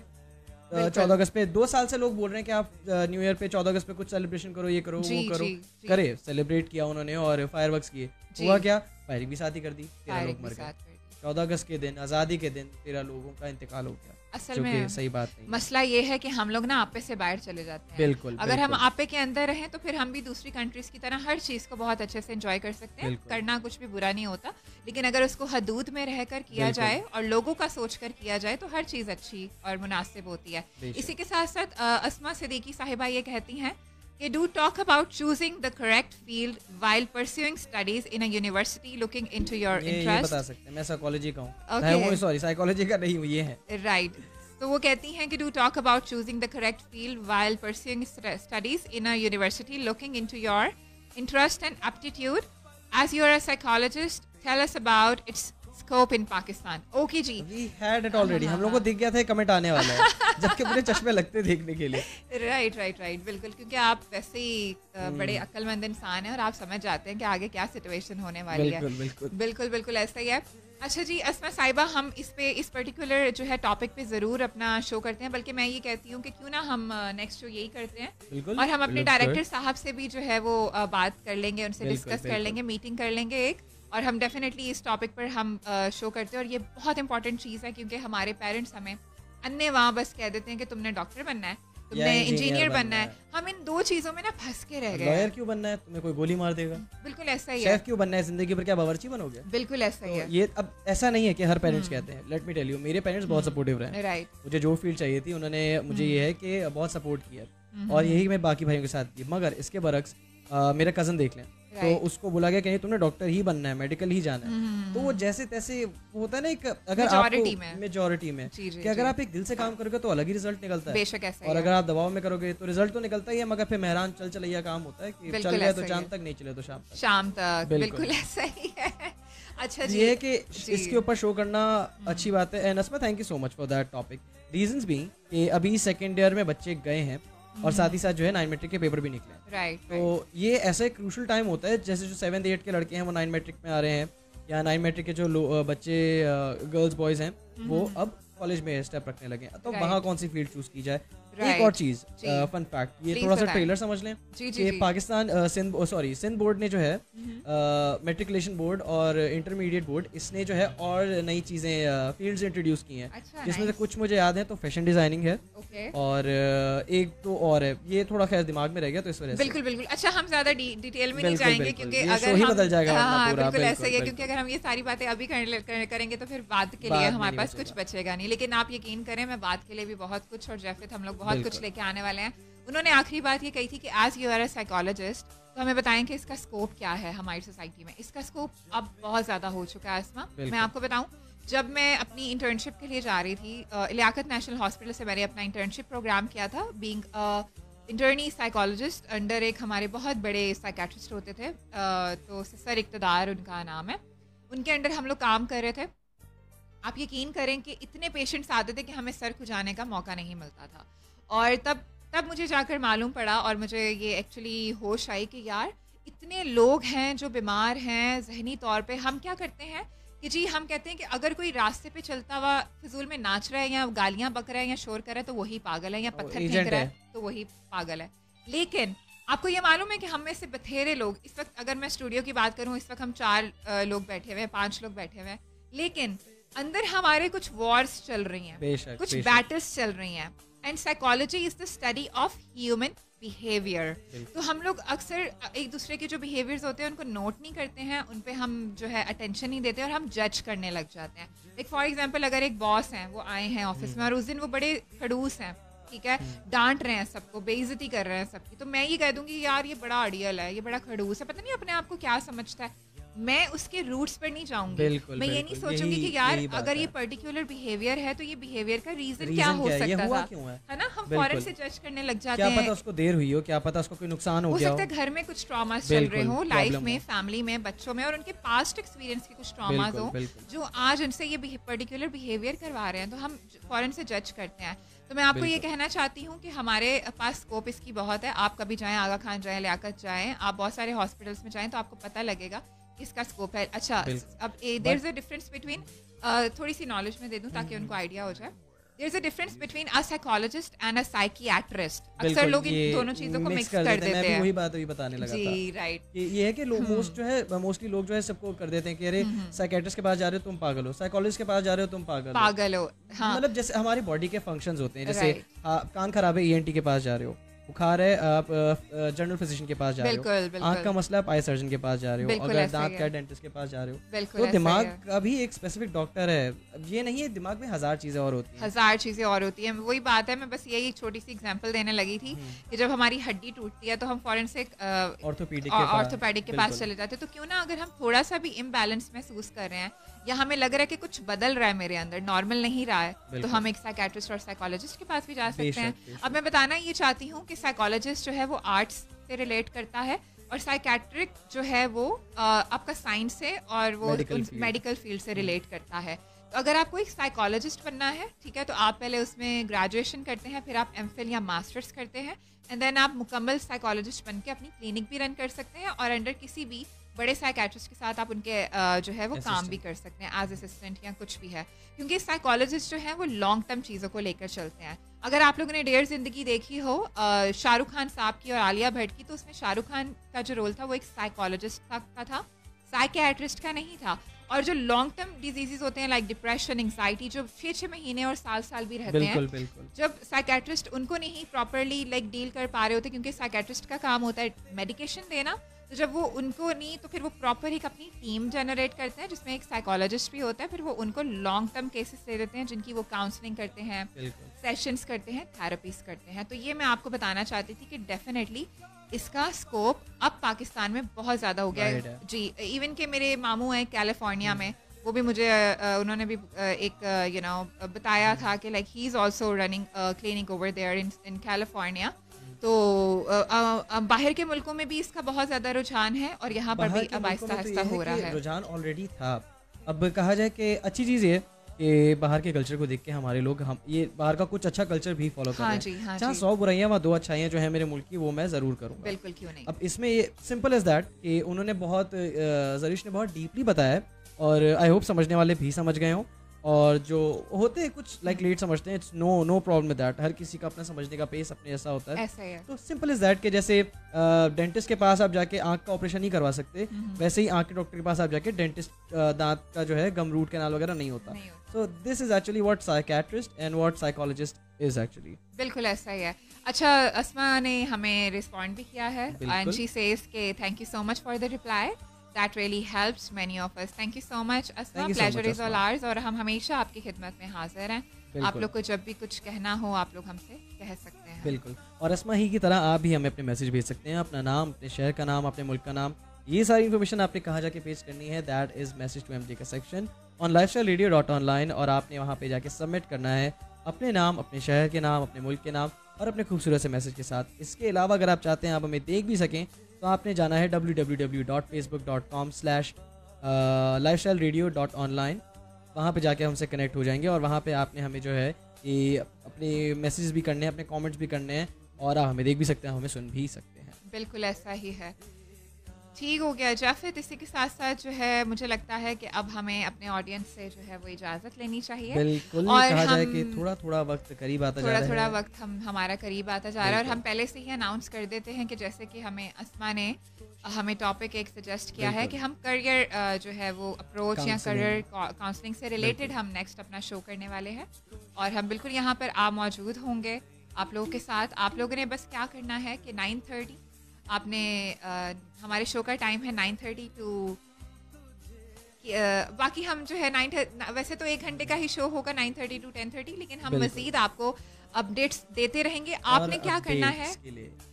14 अगस्त पे, 2 साल से लोग बोल रहे हैं कि आप न्यू ईयर पे 14 अगस्त पे कुछ सेलिब्रेशन करो, ये करो जी, वो करो। जी, जी। करे, सेलिब्रेट किया उन्होंने और फायरवर्क्स किए। जी। हुआ क्या, फायरिंग भी साथ ही कर दी, 13 फायरिंग लोग भी मर गए। साथ कर दी। 14 अगस्त के दिन, आज़ादी के दिन 13 लोगों का इंतकाल हो गया, असल जो कि में सही बात नहीं है। मसला ये है कि हम लोग ना आपे से बाहर चले जाते हैं। बिल्कुल, अगर हम बिल्कुल। आपे के अंदर रहें तो फिर हम भी दूसरी कंट्रीज की तरह हर चीज़ को बहुत अच्छे से एंजॉय कर सकते हैं, बिल्कुल। करना कुछ भी बुरा नहीं होता, लेकिन अगर उसको हदूद में रहकर किया बिल्कुल। जाए और लोगों का सोच कर किया जाए तो हर चीज़ अच्छी और मुनासिब होती है। बेशक। इसी के साथ साथ अस्मा सिद्दीकी साहिबा ये कहती हैं कि do talk about choosing the correct field while pursuing studies in a university looking into your ये इंटरेस्ट। बता सकते हैं, मैं साइकोलॉजी का हूँ, Okay. सॉरी साइकोलॉजी का नहीं हूँ, ये है। राइट, तो वो कहती हैं कि do talk about choosing the correct field while pursuing studies in a university looking into your interest and aptitude as you are a psychologist tell us about its scope in Pakistan. Okay जी, we had it already, हम लोग को दिख गया था comment आने वाला है, जबकि पूरे चश्मे लगते देखने के लिए। राइट राइट राइट, बिल्कुल, क्योंकि आप वैसे ही बड़े अक्लमंद इंसान हैं और आप समझ जाते हैं कि आगे क्या सिचुएशन होने वाली है। बिल्कुल बिल्कुल बिल्कुल बिल्कुल ऐसा ही है। अच्छा जी अस्मा साहिबा, हम इस पर्टिकुलर जो है टॉपिक पे ज़रूर अपना शो करते हैं, बल्कि मैं ये कहती हूँ कि क्यों ना हम नेक्स्ट शो यही करते हैं बिल्कुल। और हम अपने Looks डायरेक्टर good. साहब से भी जो है वो बात कर लेंगे, उनसे बिल्कुल, डिस्कस कर बिल्कुल। लेंगे, मीटिंग कर लेंगे एक, और हम डेफिनेटली इस टॉपिक पर हम शो करते हैं। और ये बहुत इंपॉर्टेंट चीज़ है क्योंकि हमारे पेरेंट्स हमें अन्य वहाँ बस कह देते हैं कि तुमने डॉक्टर बनना है, तुमने engineer इंजीनियर बनना बनना है। है। हम इन दो चीज़ों में ना फंस के रह गए लॉयर हैं। क्यों बनना है, तुम्हें कोई गोली मार देगा। बिल्कुल ऐसा ही है, शेफ क्यों बनना है, जिंदगी भर क्या बावर्ची बनोगे। बिल्कुल ऐसा ही तो है। ये अब ऐसा नहीं है कि हर पेरेंट्स कहते हैं, लेट मी टेल यू, मेरे पेरेंट्स बहुत सपोर्टिव रहे। राइट, मुझे जो फील्ड चाहिए थी उन्होंने मुझे ये है कि बहुत सपोर्ट किया, और यही मैं बाकी भाइयों के साथ की। मगर इसके बरक्स मेरा कज़न देख लें, तो Right. उसको बोला गया कि नहीं तुमने डॉक्टर ही बनना है, मेडिकल ही जाना है। तो वो जैसे तैसे वो होता है ना, एक अगर Majority में। मेजोरिटी में जी, जी, कि अगर जी। आप एक दिल से काम करोगे तो अलग ही रिजल्ट निकलता है, बेशक ऐसा ही और है। अगर आप दबाव में करोगे तो रिजल्ट तो निकलता ही है, मगर फिर मेहरान चल चलैया काम होता है कि बिल्कुल चल गए ऐसा तो ही चांद है। तक, नहीं चले तो शाम तक। शाम तक, बिल्कुल। बिल्कुल ऐसा ही है। अच्छा जी, ये है कि जी। इसके ऊपर शो करना अच्छी बात है। And Asma, thank you so much for that topic. Reasons भी कि अभी सेकेंड ईयर में बच्चे गए हैं और साथ ही साथ जो है 9 मैट्रिक के पेपर भी निकले हैं। राइट, तो ये ऐसा एक क्रूशल टाइम होता है, जैसे जो 7th 8th के लड़के हैं वो 9 मैट्रिक में आ रहे हैं, या 9 मैट्रिक के जो बच्चे गर्ल्स बॉयज हैं वो अब कॉलेज में स्टेप रखने लगे हैं। तो Right. वहाँ कौन सी फील्ड चूज की जाए। Right. एक और चीज, जी। फन फैक्ट, ये Please थोड़ा सा बताएं। ट्रेलर समझ लें जी, जी, कि जी। पाकिस्तान सिंध बोर्ड ने जो है मेट्रिकुलेशन बोर्ड और इंटरमीडिएट बोर्ड, इसने जो है और नई चीज़ें फील्ड्स इंट्रोड्यूस की हैं, अच्छा, जिसमें से nice. कुछ मुझे याद है। तो फैशन डिजाइनिंग है, ओके, और एक तो और है, ये थोड़ा खैर दिमाग में रह गया तो इस वजह से। बिल्कुल बिल्कुल। अच्छा, हम ज्यादा डिटेल में नहीं बिल्कुल, जाएंगे बिल्कुल। क्योंकि ये अगर show ही हम बदल जाएगा वरना हाँ, पूरा, बिल्कुल ऐसा ही है, बिल्कुल, क्योंकि अगर हम ये सारी बातें अभी करेंगे तो फिर बाद के बाद लिए में हमारे नहीं पास कुछ बचेगा। बचेगा नहीं। लेकिन आप यकीन करें, मैं बाद के लिए भी बहुत कुछ, और जैफित हम लोग बहुत कुछ बिल्कुल। लेके आने वाले हैं। उन्होंने आखिरी बात ये कही थी कि as you are a psychologist, तो हमें बताएं कि इसका स्कोप क्या है हमारी सोसाइटी में। इसका स्कोप अब बहुत ज़्यादा हो चुका है अस्मा। मैं बिल्कुल। आपको बताऊं, जब मैं अपनी इंटर्नशिप के लिए जा रही थी, लियाकत नेशनल हॉस्पिटल से मैंने अपना इंटर्नशिप प्रोग्राम किया था, बीइंग इंटर्नी साइकोलॉजिस्ट अंडर एक हमारे बहुत बड़े साइकेट्रिस्ट होते थे, तो सर इक़्तिदार उनका नाम है। उनके अंडर हम लोग काम कर रहे थे। आप यकीन करें कि इतने पेशेंट्स आते थे कि हमें सर खुजाने का मौका नहीं मिलता था। और तब मुझे जाकर मालूम पड़ा और मुझे ये एक्चुअली होश आई कि यार इतने लोग हैं जो बीमार हैं जहनी तौर पे। हम क्या करते हैं कि जी हम कहते हैं कि अगर कोई रास्ते पे चलता हुआ फिजूल में नाच रहा है या गालियां बक रहा है या शोर कर रहा है तो वही पागल है, या पत्थर फेंक agent रहा है। है तो वही पागल है। लेकिन आपको ये मालूम है कि हम में से बथेरे लोग, इस वक्त अगर मैं स्टूडियो की बात करूं, इस वक्त हम 4 लोग बैठे हुए हैं, 5 लोग बैठे हुए हैं, लेकिन अंदर हमारे कुछ वॉर्स चल रही हैं, बेशक, कुछ बेशक। बैटल्स चल रही हैं। And psychology is the study of human behaviour. तो हम लोग अक्सर एक दूसरे के जो बिहेवियर्स होते हैं उनको नोट नहीं करते हैं, उन पे हम जो है अटेंशन नहीं देते और हम जज करने लग जाते हैं। लाइक फॉर एग्जांपल, अगर एक बॉस हैं, वो आए हैं ऑफिस में और उस दिन वो बड़े खड़ूस हैं, ठीक है, डांट रहे हैं सबको, बेइज्जती कर रहे हैं सबकी, तो मैं ये कह दूंगी यार ये बड़ा अड़ियल है, ये बड़ा खड़ूस है, पता नहीं अपने आप को क्या समझता है। मैं उसके रूट्स पर नहीं जाऊंगी। बिल्कुल, मैं ये नहीं बिल्कुल, सोचूंगी यही- कि यार यही बात अगर ये है। पर्टिकुलर बिहेवियर है तो ये बिहेवियर का रीजन Reason क्या हो क्या है? ये सकता हुआ था, क्यों है? ना। हम बिल्कुल। फौरन से जज करने लग जाते क्या हैं। पता उसको देर हुई हो, क्या पता उसको कोई नुकसान हो हो गया सकता हो। है घर में कुछ ट्रॉमास चल रहे बिल्कुल, हो, लाइफ problem में, हो। फैमिली में, बच्चों में, और उनके पास्ट एक्सपीरियंस के कुछ ट्रॉमास बिल्कुल, हो बिल्कुल। जो आज उनसे ये पर्टिकुलर बिहेवियर करवा रहे हैं, तो हम फौरन से जज करते हैं। तो मैं आपको ये बिल्कुल। कहना चाहती हूँ कि हमारे पास स्कोप इसकी बहुत है। आप कभी जाएं, आगा खान जाएं, लियाकत जाएं, आप बहुत सारे हॉस्पिटल्स में जाएं तो आपको पता लगेगा इसका स्कोप है। अच्छा, बिल्कुल। अब there is a difference between, थोड़ी सी नॉलेज में दे दूं ताकि उनको आइडिया हो जाए। There is a difference between a psychologist and a psychiatrist. अक्सर बिल्कुल, लोग ये इन दोनों चीजों को मिक्स कर मैं देते भी हैं। वही बात अभी बताने लगा था जी राइट। कि ये है कि लोग मोस्टली लोग जो है सबको कर देते हैं कि अरे साइकेट्रिस्ट के पास जा रहे हो तुम पागल हो, साइकोलॉजिस्ट के पास जा रहे हो तुम पागल हो। पागल हो, हाँ मतलब जैसे हमारी बॉडी के फंक्शंस होते हैं, जैसे Right. कान खराब है ईएनटी के पास जा रहे हो, बुखार है आप जनरल फिजिशियन के पास जा रहे हो, बिल्कुल आंख का बिल्कुल मसला आप आई सर्जन के पास जा रहे हो, बिल्कुल अगर ऐसा ही दांत है। का डेंटिस्ट के पास जा रहे हो, बिल्कुल तो ऐसा ही दिमाग है। का भी एक स्पेसिफिक डॉक्टर है। अब ये नहीं है, दिमाग में हजार चीजें और होती हैं। हजार चीजें और होती हैं। वही बात है, मैं बस यही एक छोटी सी एग्जांपल देने लगी थी कि जब हमारी हड्डी टूटती है तो हम फॉरेन से ऑर्थोपेडिक के पास चले जाते हैं। तो क्यों ना अगर हम थोड़ा सा भी इम्बैलेंस महसूस कर रहे हैं या हमें लग रहा है कि कुछ बदल रहा है मेरे अंदर, नॉर्मल नहीं रहा है, तो हम एक साइकेट्रिस्ट और साइकोलॉजिस्ट के पास भी जा सकते हैं। अब मैं बताना ये चाहती हूँ कि साइकोलॉजिस्ट जो है वो आर्ट्स से रिलेट करता है और साइकेट्रिक जो है वो आपका साइंस से और वो मेडिकल फील्ड से रिलेट करता है। तो अगर आपको एक साइकोलॉजिस्ट बनना है, ठीक है, तो आप पहले उसमें ग्रेजुएशन करते हैं, फिर आप एमफिल या मास्टर्स करते हैं, एंड देन आप मुकम्मल साइकोलॉजिस्ट बन के अपनी क्लिनिक भी रन कर सकते हैं और अंडर किसी भी बड़े साइकेट्रिस्ट के साथ आप उनके जो है वो काम भी कर सकते हैं एज असिस्टेंट या कुछ भी है, क्योंकि साइकोलॉजिस्ट जो है वो लॉन्ग टर्म चीज़ों को लेकर चलते हैं। अगर आप लोगों ने डेढ़ जिंदगी देखी हो शाहरुख खान साहब की और आलिया भट्ट की, तो उसमें शाहरुख खान का जो रोल था वो एक साइकोलॉजिस्ट का था, साइकियाट्रिस्ट का नहीं था। और जो लॉन्ग टर्म डिजीजेस होते हैं लाइक डिप्रेशन, एंग्जाइटी, जो 6-6 महीने और साल भी रहते हैं, बिल्कुल जब साइकेट्रिस्ट उनको नहीं प्रॉपरली लाइक डील कर पा रहे होते, क्योंकि साइकेट्रिस्ट का काम होता है मेडिकेशन देना, तो जब वो उनको नहीं, तो फिर वो प्रॉपर एक अपनी टीम जनरेट करते हैं जिसमें एक साइकोलॉजिस्ट भी होता है, फिर वो उनको लॉन्ग टर्म केसेस दे देते हैं जिनकी वो काउंसलिंग करते हैं, सेशंस करते हैं, थेरेपीज करते हैं। तो ये मैं आपको बताना चाहती थी कि डेफिनेटली इसका स्कोप अब पाकिस्तान में बहुत ज़्यादा हो गया है जी। इवन के मेरे मामू हैं कैलिफोर्निया में, वो भी मुझे उन्होंने भी एक बताया था कि like he is also running clinic over there in California. तो बाहर के मुल्कों में भी इसका बहुत ज़्यादा रुझान है और यहाँ पर भी अब आहिस्ता आहिस्ता हो रहा है। रुझान ऑलरेडी था। अब कहा जाए कि अच्छी चीज़ ये कि बाहर के कल्चर को देख के हमारे लोग हम ये बाहर का कुछ अच्छा कल्चर भी फॉलो कर रहे हैं। जहाँ 100 बुराइयां वहाँ 2 अच्छाइयां जो है मेरे मुल्क की, वो मैं ज़रूर करूँगा। बिल्कुल, क्यों नहीं। अब इसमें ये सिंपल एज दैट कि उन्होंने जरीश ने बहुत डीपली बताया है और आई होप समझने वाले भी समझ गए हों, और जो होते हैं कुछ लाइक लेट समझते हैं, it's no problem with that. हर किसी का अपना समझने का पेस अपने ऐसा होता है, ऐसा है। तो सिंपल इज दैट कि जैसे डेंटिस्ट के पास आप जाके आंख का ऑपरेशन नहीं करवा सकते, वैसे ही आंख के डॉक्टर के पास आप जाके डेंटिस्ट दांत का जो है गम रूट कैनाल वगैरह नहीं होता। So this is actually what psychiatrist and what psychologist is actually. बिल्कुल ऐसा ही है। अच्छा, अस्मा ने हमें रिस्पॉन्ड भी किया है एंड शी सेज के thank you so much for the reply, that really helps many of us. Thank you so much Asma, pleasure is all ours। और हम हमेशा आपकी खिदमत में हाजिर हैं। आप लोग को जब भी कुछ कहना हो आप लोग हमसे कह सकते हैं। बिल्कुल, और अस्मा ही की तरह आप भी हमें अपने मैसेज भेज सकते हैं, अपना नाम, अपने शहर का नाम, अपने मुल्क का नाम, ये सारी इन्फॉर्मेशन आपने कहाँ जाके पेश करनी है, that is message to MJ का सेक्शन ऑन lifestyleradio.online, और आपने वहाँ पे जाके सबमिट करना है अपने नाम, अपने शहर के नाम, अपने मुल्क के नाम और अपने खूबसूरत से मैसेज के साथ। इसके अलावा अगर आप चाहते हैं आप हमें देख भी सकें तो आपने जाना है www.facebook.com/lifestyleradio.online। वहाँ पे जाके हमसे कनेक्ट हो जाएंगे और वहाँ पे आपने हमें जो है कि अपने मैसेज भी करने हैं, अपने कमेंट्स भी करने हैं, और आप हमें देख भी सकते हैं, हमें सुन भी सकते हैं। बिल्कुल ऐसा ही है। ठीक हो गया जाफिद, इसी के साथ साथ जो है मुझे लगता है कि अब हमें अपने ऑडियंस से जो है वो इजाज़त लेनी चाहिए। बिल्कुल, और कहा जाए कि थोड़ा वक्त करीब आता जा रहा है, थोड़ा वक्त हमारा करीब आता जा रहा है, और हम पहले से ही अनाउंस कर देते हैं कि जैसे कि हमें अस्मा ने हमें टॉपिक एक सजेस्ट किया है कि हम करियर जो है वो अप्रोच या करियर काउंसलिंग से रिलेटेड हम नेक्स्ट अपना शो करने वाले हैं, और हम बिल्कुल यहाँ पर मौजूद होंगे आप लोगों के साथ। आप लोगों ने बस क्या करना है कि 9:30 आपने हमारे शो का टाइम है 9:30 टू बाकी हम जो है वैसे तो 1 घंटे का ही शो होगा 9:30 टू 10:30, लेकिन हम मजीद आपको अपडेट्स देते रहेंगे। आपने क्या करना है?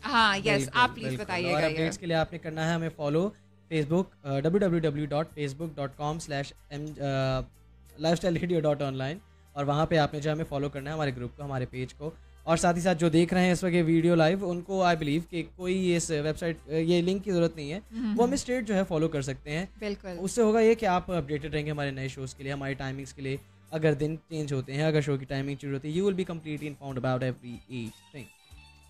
हाँ यस, आप प्लीज बताइएगा। अपडेट्स के लिए आपने करना है हमें फॉलो फेसबुक www.facebook.com/lifestyleradio.online, और वहाँ पे आपने जो हमें फॉलो करना है हमारे ग्रुप को, हमारे पेज को, और साथ ही साथ जो देख रहे हैं इस वक्त ये वीडियो लाइव, उनको आई बिलीव कि कोई इस वेबसाइट ये लिंक की जरूरत नहीं है, वो हमें स्ट्रेट जो है फॉलो कर सकते हैं। बिल्कुल, उससे होगा ये कि आप अपडेटेड रहेंगे हमारे नए शोज़ के लिए, हमारी टाइमिंग्स के लिए। अगर दिन चेंज होते हैं, अगर शो की टाइमिंग चेंज होती है, you will be completely informed about every each thing.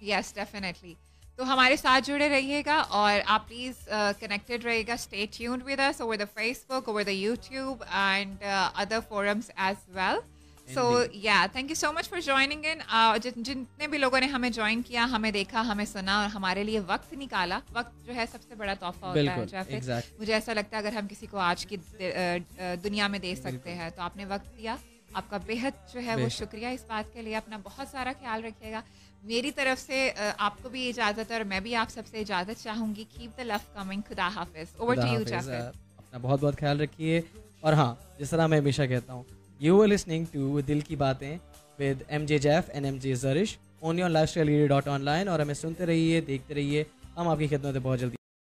Yes definitely, तो हमारे साथ जुड़े रहिएगा और आप प्लीज़ कनेक्टेड रहिएगा। Stay tuned with us over the Facebook, over the YouTube and other forums as well. So yeah thank you so much for joining in. जितने भी लोगों ने हमें ज्वाइन किया, हमें देखा, हमें सुना और हमारे लिए वक्त निकाला, वक्त जो है सबसे बड़ा तोहफा होता है जाफिर। मुझे ऐसा लगता है अगर हम किसी को आज की दुनिया में दे सकते हैं तो आपने वक्त दिया, आपका बेहद जो है वो शुक्रिया इस बात के लिए। अपना बहुत सारा ख्याल रखिएगा। मेरी तरफ से आपको भी इजाज़त है और मैं भी आप सबसे इजाज़त चाहूँगी। Keep the love coming. खुदा हाफिज़। Over to you Jafir. अपना बहुत बहुत ख्याल रखिए। और हाँ, जिस तरह मैं हमेशा कहता हूँ, you are listening to Dil Ki Baatein with MJ Jaff and MJ Zarish only on lifestyle.online। और हमें सुनते रहिए, देखते रहिए। हम आपकी खिदमत में बहुत जल्दी